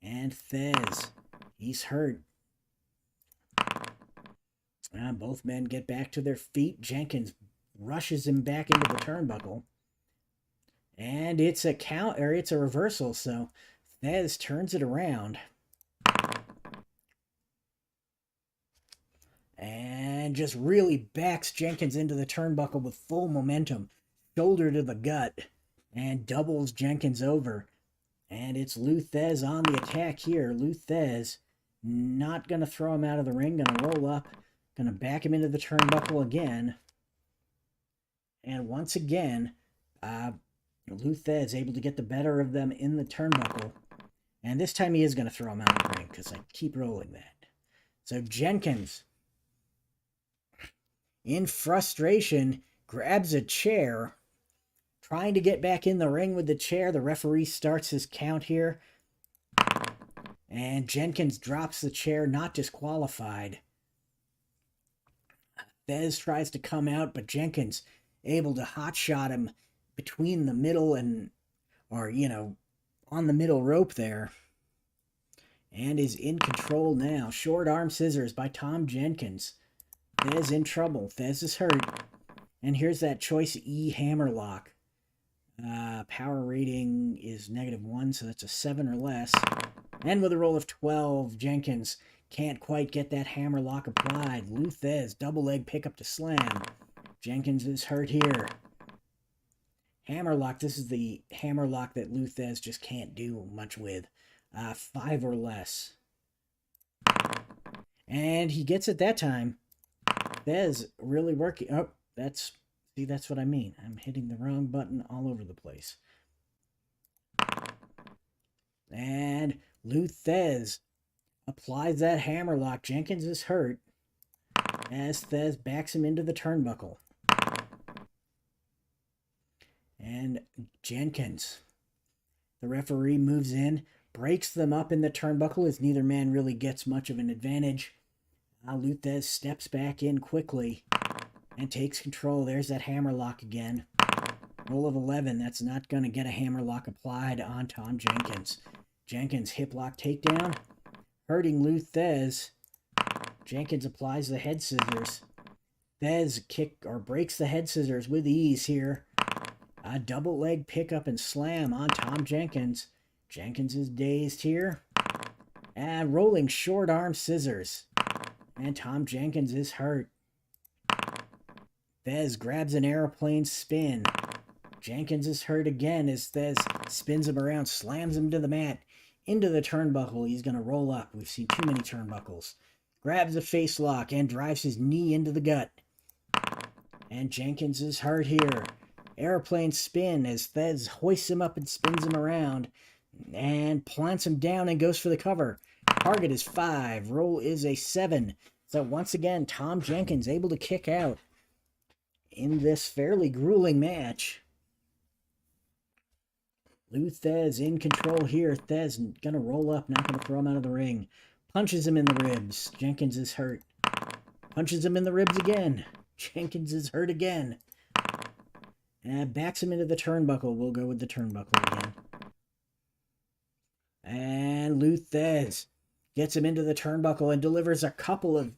And Thesz, he's hurt. Both men get back to their feet. Jenkins rushes him back into the turnbuckle. And it's a count, or it's a reversal, so Thesz turns it around. And just really backs Jenkins into the turnbuckle with full momentum. Shoulder to the gut. And doubles Jenkins over. And it's Thesz on the attack here. Thesz not going to throw him out of the ring. Going to roll up. Going to back him into the turnbuckle again. And once again, Thesz able to get the better of them in the turnbuckle. And this time he is going to throw him out of the ring because I keep rolling that. So Jenkins, in frustration, grabs a chair, trying to get back in the ring with the chair. The referee starts his count here. And Jenkins drops the chair, not disqualified. Thesz tries to come out, but Jenkins able to hotshot him between the middle and, on the middle rope there. And is in control now. Short arm scissors by Tom Jenkins. Thesz in trouble. Thesz is hurt. And here's that choice E hammer lock. Power rating is -1, so that's a 7 or less. And with a roll of 12, Jenkins can't quite get that hammerlock applied. Thesz, double leg pickup to slam. Jenkins is hurt here. Hammerlock, this is the hammerlock that Thesz just can't do much with. 5 or less. And he gets it that time. Thesz really working. Oh, that's what I mean. I'm hitting the wrong button all over the place. And Thesz applies that hammerlock. Jenkins is hurt as Thesz backs him into the turnbuckle. And Jenkins, the referee moves in, breaks them up in the turnbuckle as neither man really gets much of an advantage. Thesz steps back in quickly and takes control. There's that hammerlock again. Roll of 11. That's not going to get a hammerlock applied on Tom Jenkins. Jenkins hip lock takedown, hurting Thesz. Jenkins applies the head scissors. Thesz kick or breaks the head scissors with ease here. A double leg pickup and slam on Tom Jenkins. Jenkins is dazed here. And rolling short arm scissors. And Tom Jenkins is hurt. Thesz grabs an airplane spin. Jenkins is hurt again as Thesz spins him around, slams him to the mat, into the turnbuckle. He's going to roll up. We've seen too many turnbuckles. Grabs a face lock and drives his knee into the gut. And Jenkins is hurt here. Airplane spin as Thesz hoists him up and spins him around and plants him down and goes for the cover. Target is 5. Roll is a 7. So once again, Tom Jenkins able to kick out in this fairly grueling match. Thesz in control here. Thesz going to roll up, not going to throw him out of the ring. Punches him in the ribs. Jenkins is hurt. Punches him in the ribs again. Jenkins is hurt again. And backs him into the turnbuckle. We'll go with the turnbuckle again. And Thesz gets him into the turnbuckle and delivers a couple of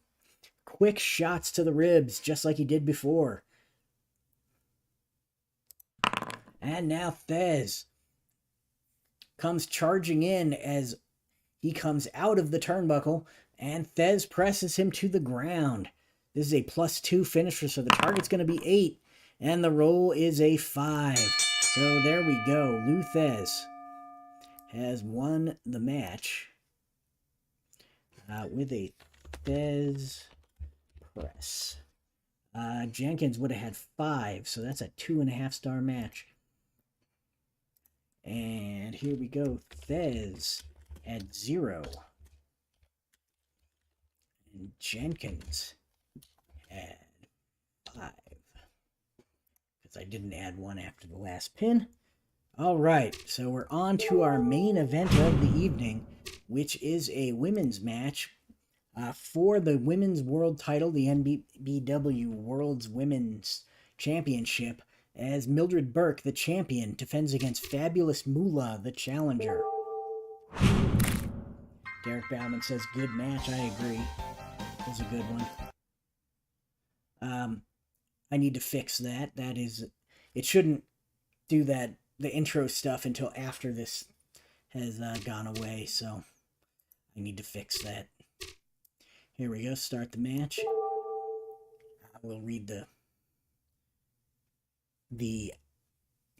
quick shots to the ribs, just like he did before. And now Thesz comes charging in as he comes out of the turnbuckle, and Thesz presses him to the ground. This is a +2 finisher, so the target's going to be 8, and the roll is a 5. So there we go. Thesz has won the match with a Thesz press. Jenkins would have had 5, so that's a 2.5-star match. And here we go. Thesz at 0. And Jenkins at 5. Because I didn't add 1 after the last pin. All right, so we're on to our main event of the evening, which is a women's match for the women's world title, the NBBW World's Women's Championship, as Mildred Burke, the champion, defends against Fabulous Moolah, the challenger. Derek Bauman says, good match. I agree. It was a good one. I need to fix that. It shouldn't do that, the intro stuff, until after this has gone away, so I need to fix that. Here we go, start the match. I will read the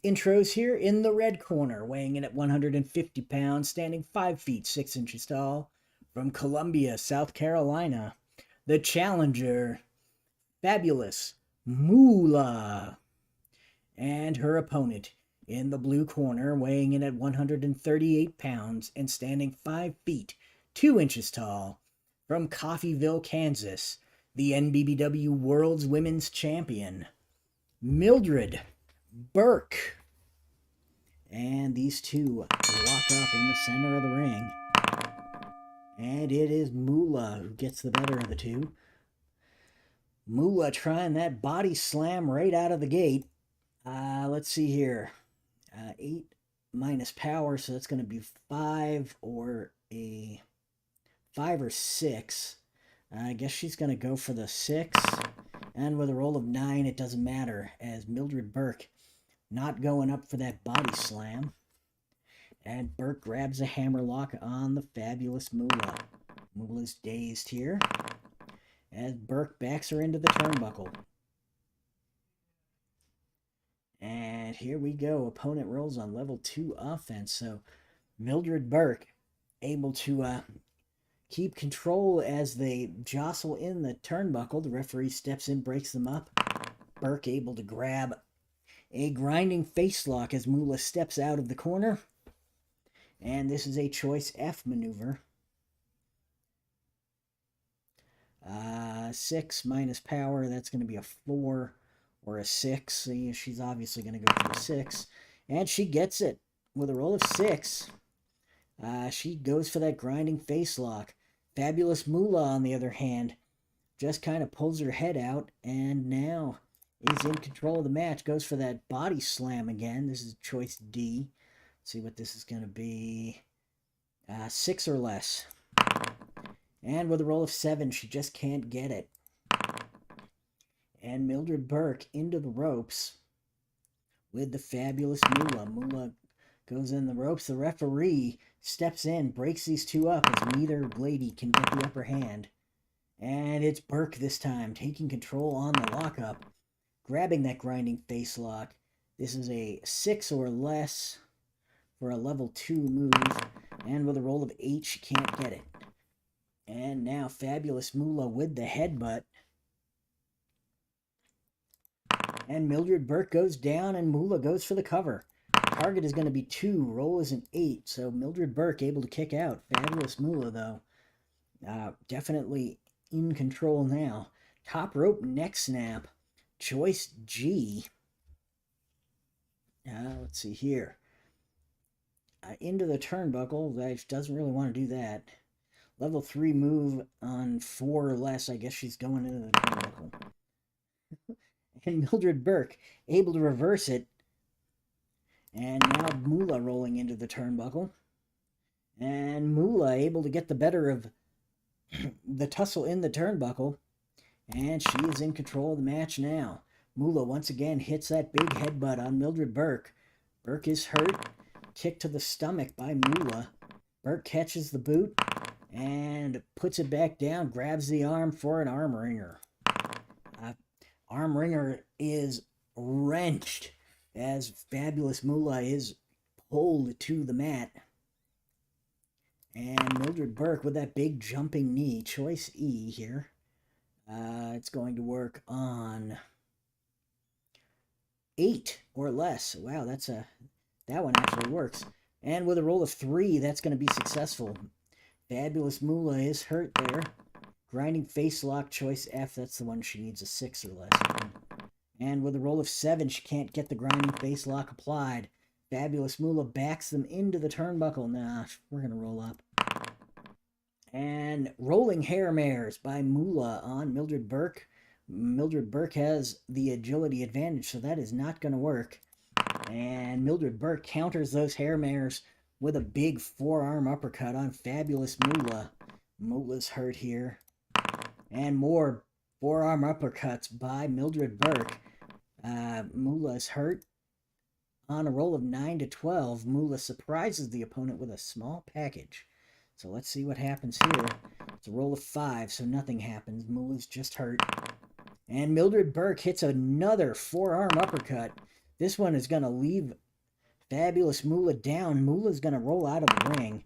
intros here. In the red corner, weighing in at 150 pounds, standing 5 feet 6 inches tall, from Columbia, South Carolina, the challenger, Fabulous Moolah. And her opponent, in the blue corner, weighing in at 138 pounds and standing 5 feet 2 inches tall, from Coffeyville, Kansas, the NBBW World's Women's Champion, Mildred Burke. And these two lock up in the center of the ring. And it is Moolah who gets the better of the two. Moolah trying that body slam right out of the gate. Let's see here. 8 minus power, so that's going to be 5 or 6. I guess she's going to go for the 6. And with a roll of 9, it doesn't matter, as Mildred Burke not going up for that body slam. And Burke grabs a hammerlock on the fabulous Moolah. Moolah's dazed here as Burke backs her into the turnbuckle. And here we go. Opponent rolls on level 2 offense. So Mildred Burke able to keep control as they jostle in the turnbuckle. The referee steps in, breaks them up. Burke able to grab a grinding face lock as Moolah steps out of the corner. And this is a choice F maneuver. 6 minus power, that's going to be a 4 or a 6. See, she's obviously going to go for a 6. And she gets it with a roll of 6. She goes for that grinding face lock. Fabulous Moolah, on the other hand, just kind of pulls her head out and now is in control of the match. Goes for that body slam again. This is choice D. Let's see what this is going to be. 6 or less. And with a roll of 7, she just can't get it. And Mildred Burke into the ropes with the fabulous Moolah. Moolah goes in the ropes. The referee steps in, breaks these two up as neither lady can get the upper hand. And it's Burke this time, taking control on the lockup, grabbing that grinding face lock. This is a 6 or less for a level 2 move. And with a roll of 8, she can't get it. And now fabulous Moolah with the headbutt. And Mildred Burke goes down and Moolah goes for the cover. Target is going to be 2. Roll is an 8. So Mildred Burke able to kick out. Fabulous Moolah, though, definitely in control now. Top rope neck snap. Choice G. Let's see here. Into the turnbuckle. That doesn't really want to do that. Level 3 move on 4 or less. I guess she's going into the turnbuckle. And Mildred Burke able to reverse it. And now Moolah rolling into the turnbuckle. And Moolah able to get the better of the tussle in the turnbuckle. And she is in control of the match now. Moolah once again hits that big headbutt on Mildred Burke. Burke is hurt. Kick to the stomach by Moolah. Burke catches the boot and puts it back down, grabs the arm for an arm wringer. Arm wringer is wrenched as fabulous Moolah is pulled to the mat. And Mildred Burke with that big jumping knee, choice E here. It's going to work on 8 or less. Wow, that one actually works. And with a roll of 3, that's going to be successful. Fabulous Moolah is hurt there. Grinding face lock, choice F. That's the one she needs a 6 or less. And with a roll of 7, she can't get the grinding face lock applied. Fabulous Moolah backs them into the turnbuckle. Nah, we're going to roll up. And rolling hair mares by Moolah on Mildred Burke. Mildred Burke has the agility advantage, so that is not going to work. And Mildred Burke counters those hair mares with a big forearm uppercut on fabulous Moolah. Moolah's hurt here. And more forearm uppercuts by Mildred Burke. Moolah's hurt. On a roll of 9 to 12, Moolah surprises the opponent with a small package. So let's see what happens here. It's a roll of 5, so nothing happens. Moolah's just hurt. And Mildred Burke hits another forearm uppercut. This one is going to leave fabulous Moolah down. Moolah's going to roll out of the ring.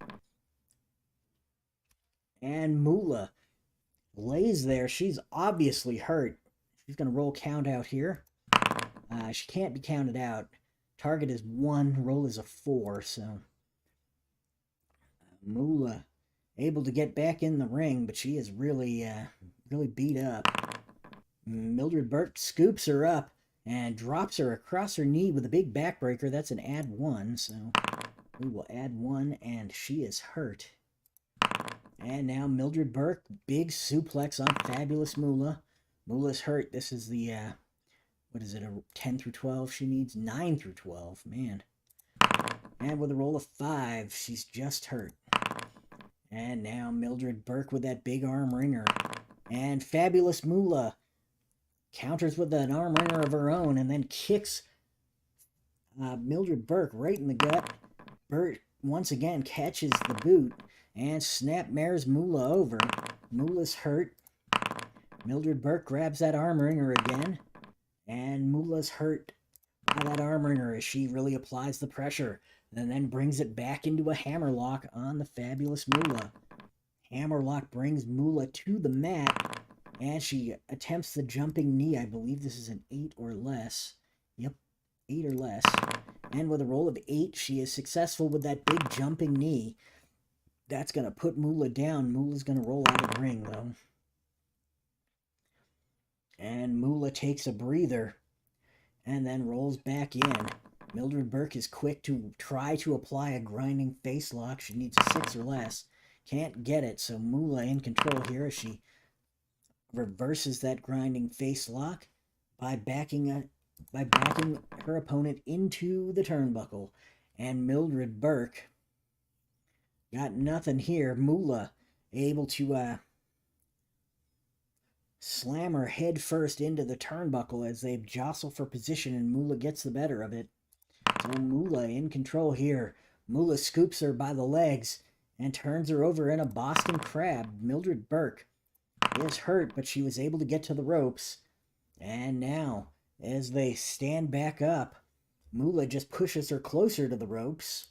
And Moolah lays there. She's obviously hurt. She's going to roll count out here. She can't be counted out. Target is 1. Roll is a 4. So Moolah able to get back in the ring, but she is really beat up. Mildred Burke scoops her up and drops her across her knee with a big backbreaker. That's an add 1, so we will add 1, and she is hurt. And now Mildred Burke, big suplex on fabulous Moolah. Moolah's hurt. This is the, what is it, a 10 through 12 she needs? 9 through 12, man. And with a roll of 5, she's just hurt. And now Mildred Burke with that big arm wringer. And fabulous Moolah counters with an arm wringer of her own and then kicks Mildred Burke right in the gut. once again catches the boot and snapmares Moolah over. Moolah's hurt. Mildred Burke grabs that arm wringer again, and Moolah's hurt by that arm wringer as she really applies the pressure and then brings it back into a hammerlock on the fabulous Moolah. Hammerlock brings Moolah to the mat, and she attempts the jumping knee. I believe this is an 8 or less. Yep, 8 or less. And with a roll of 8, she is successful with that big jumping knee. That's going to put Moolah down. Moolah's going to roll out of the ring, though. And Moolah takes a breather and then rolls back in. Mildred Burke is quick to try to apply a grinding face lock. She needs a 6 or less. Can't get it, so Moolah in control here as she reverses that grinding face lock by backing her opponent into the turnbuckle. And Mildred Burke got nothing here. Moolah able to slam her head first into the turnbuckle as they jostle for position, and Moolah gets the better of it. So Moolah in control here. Moolah scoops her by the legs and turns her over in a Boston Crab. Mildred Burke is hurt, but she was able to get to the ropes. And now, as they stand back up, Moolah just pushes her closer to the ropes.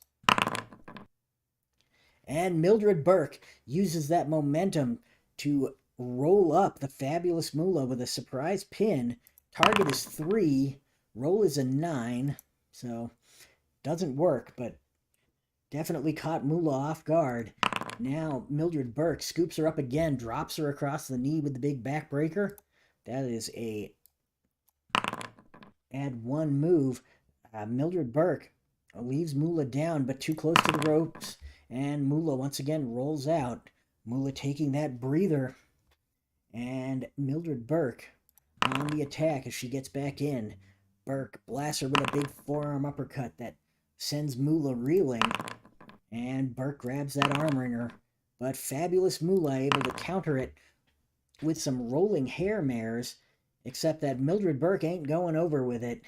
And Mildred Burke uses that momentum to roll up the fabulous Moolah with a surprise pin. Target is 3. Roll is a 9. So, doesn't work, but definitely caught Moolah off guard. Now, Mildred Burke scoops her up again, drops her across the knee with the big backbreaker. That is a add 1 move. Mildred Burke leaves Moolah down, but too close to the ropes. And Moolah once again rolls out. Moolah taking that breather. And Mildred Burke on the attack as she gets back in. Burke blasts her with a big forearm uppercut that sends Moolah reeling. And Burke grabs that arm wringer. But fabulous Moolah able to counter it with some rolling hair mares. Except that Mildred Burke ain't going over with it.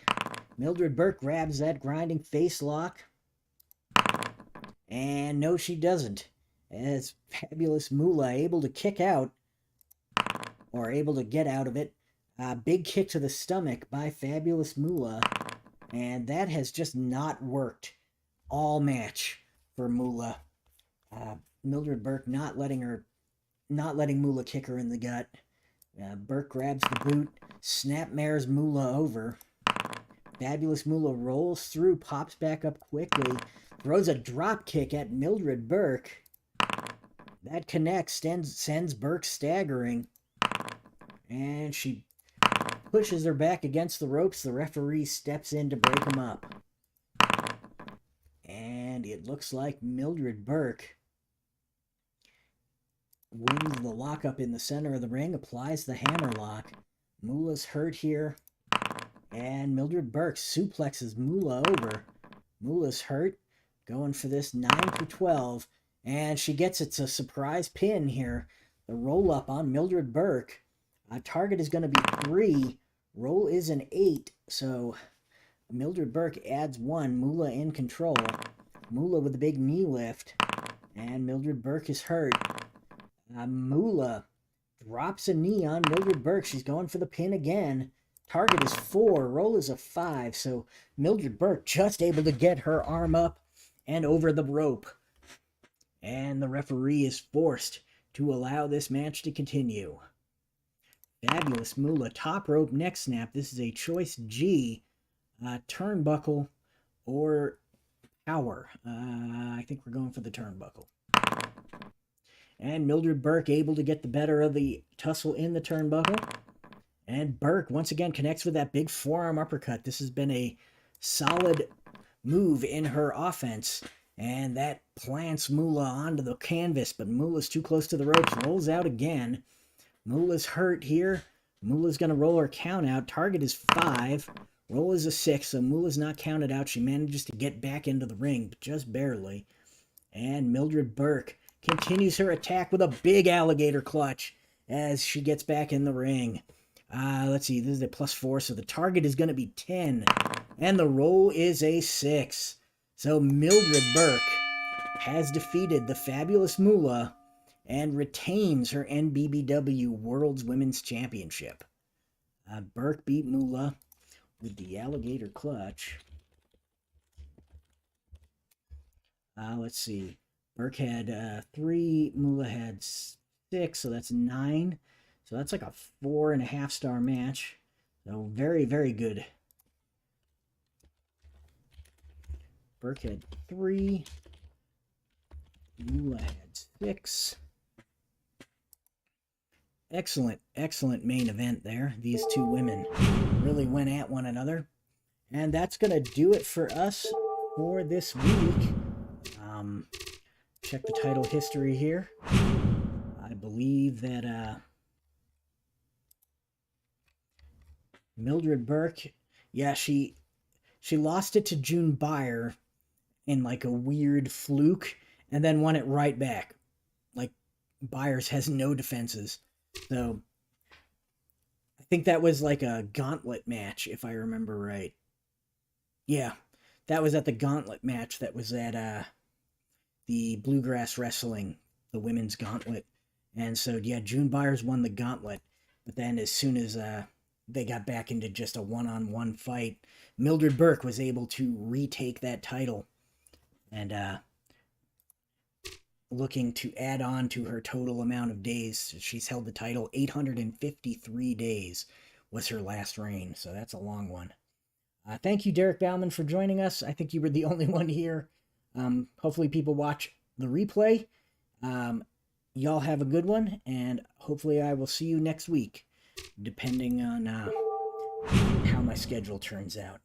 Mildred Burke grabs that grinding face lock. And no, she doesn't. As fabulous Moolah able to kick out, or able to get out of it. Big kick to the stomach by fabulous Moolah. And that has just not worked all match for Moolah. Mildred Burke not letting Moolah kick her in the gut. Burke grabs the boot, snapmares Moolah over. Fabulous Moolah rolls through, pops back up quickly, throws a drop kick at Mildred Burke. That connects, sends Burke staggering. And she pushes her back against the ropes. The referee steps in to break them up. And it looks like Mildred Burke wins the lockup in the center of the ring, applies the hammerlock. Moolah's hurt here. And Mildred Burke suplexes Moolah over. Moolah's hurt, going for this 9-12. And she gets it's a surprise pin here. The roll up on Mildred Burke. Target is going to be 3. Roll is an 8. So Mildred Burke adds 1. Moolah in control. Moolah with a big knee lift. And Mildred Burke is hurt. Moolah drops a knee on Mildred Burke. She's going for the pin again. Target is 4. Roll is a 5. So Mildred Burke just able to get her arm up and over the rope. And the referee is forced to allow this match to continue. Fabulous Moolah, top rope neck snap. This is a choice G, turnbuckle or power. I think we're going for the turnbuckle. And Mildred Burke able to get the better of the tussle in the turnbuckle. And Burke once again connects with that big forearm uppercut. This has been a solid move in her offense. And that plants Moolah onto the canvas, but Moolah's too close to the ropes. Rolls out again. Moolah's hurt here. Moolah's going to roll her count out. Target is 5. Roll is a 6, so Moolah's not counted out. She manages to get back into the ring, but just barely. And Mildred Burke continues her attack with a big alligator clutch as she gets back in the ring. Let's see, this is a +4, so the target is going to be 10. And the roll is a 6. So Mildred Burke has defeated the fabulous Moolah and retains her NBBW World's Women's Championship. Burke beat Moolah with the alligator clutch. Let's see. Burke had 3, Moolah had 6, so that's 9. So that's like a 4.5-star match. So very, very good. Burke had 3. Moolah had 6. Excellent main event there. These two women really went at one another. And that's going to do it for us for this week. Check the title history here. I believe that Mildred Burke, yeah, she lost it to June Beyer in like a weird fluke and then won it right back. Like, Byers has no defenses. So I think that was like a gauntlet match, if I remember right. Yeah, that was at the gauntlet match that was at the Bluegrass Wrestling, the women's gauntlet. And so, yeah, June Byers won the gauntlet. But then as soon as they got back into just a one-on-one fight, Mildred Burke was able to retake that title. And looking to add on to her total amount of days. She's held the title 853 days was her last reign, so that's a long one. Thank you, Derek Bauman, for joining us. I think you were the only one here. Hopefully people watch the replay. Y'all have a good one, and hopefully I will see you next week, depending on how my schedule turns out.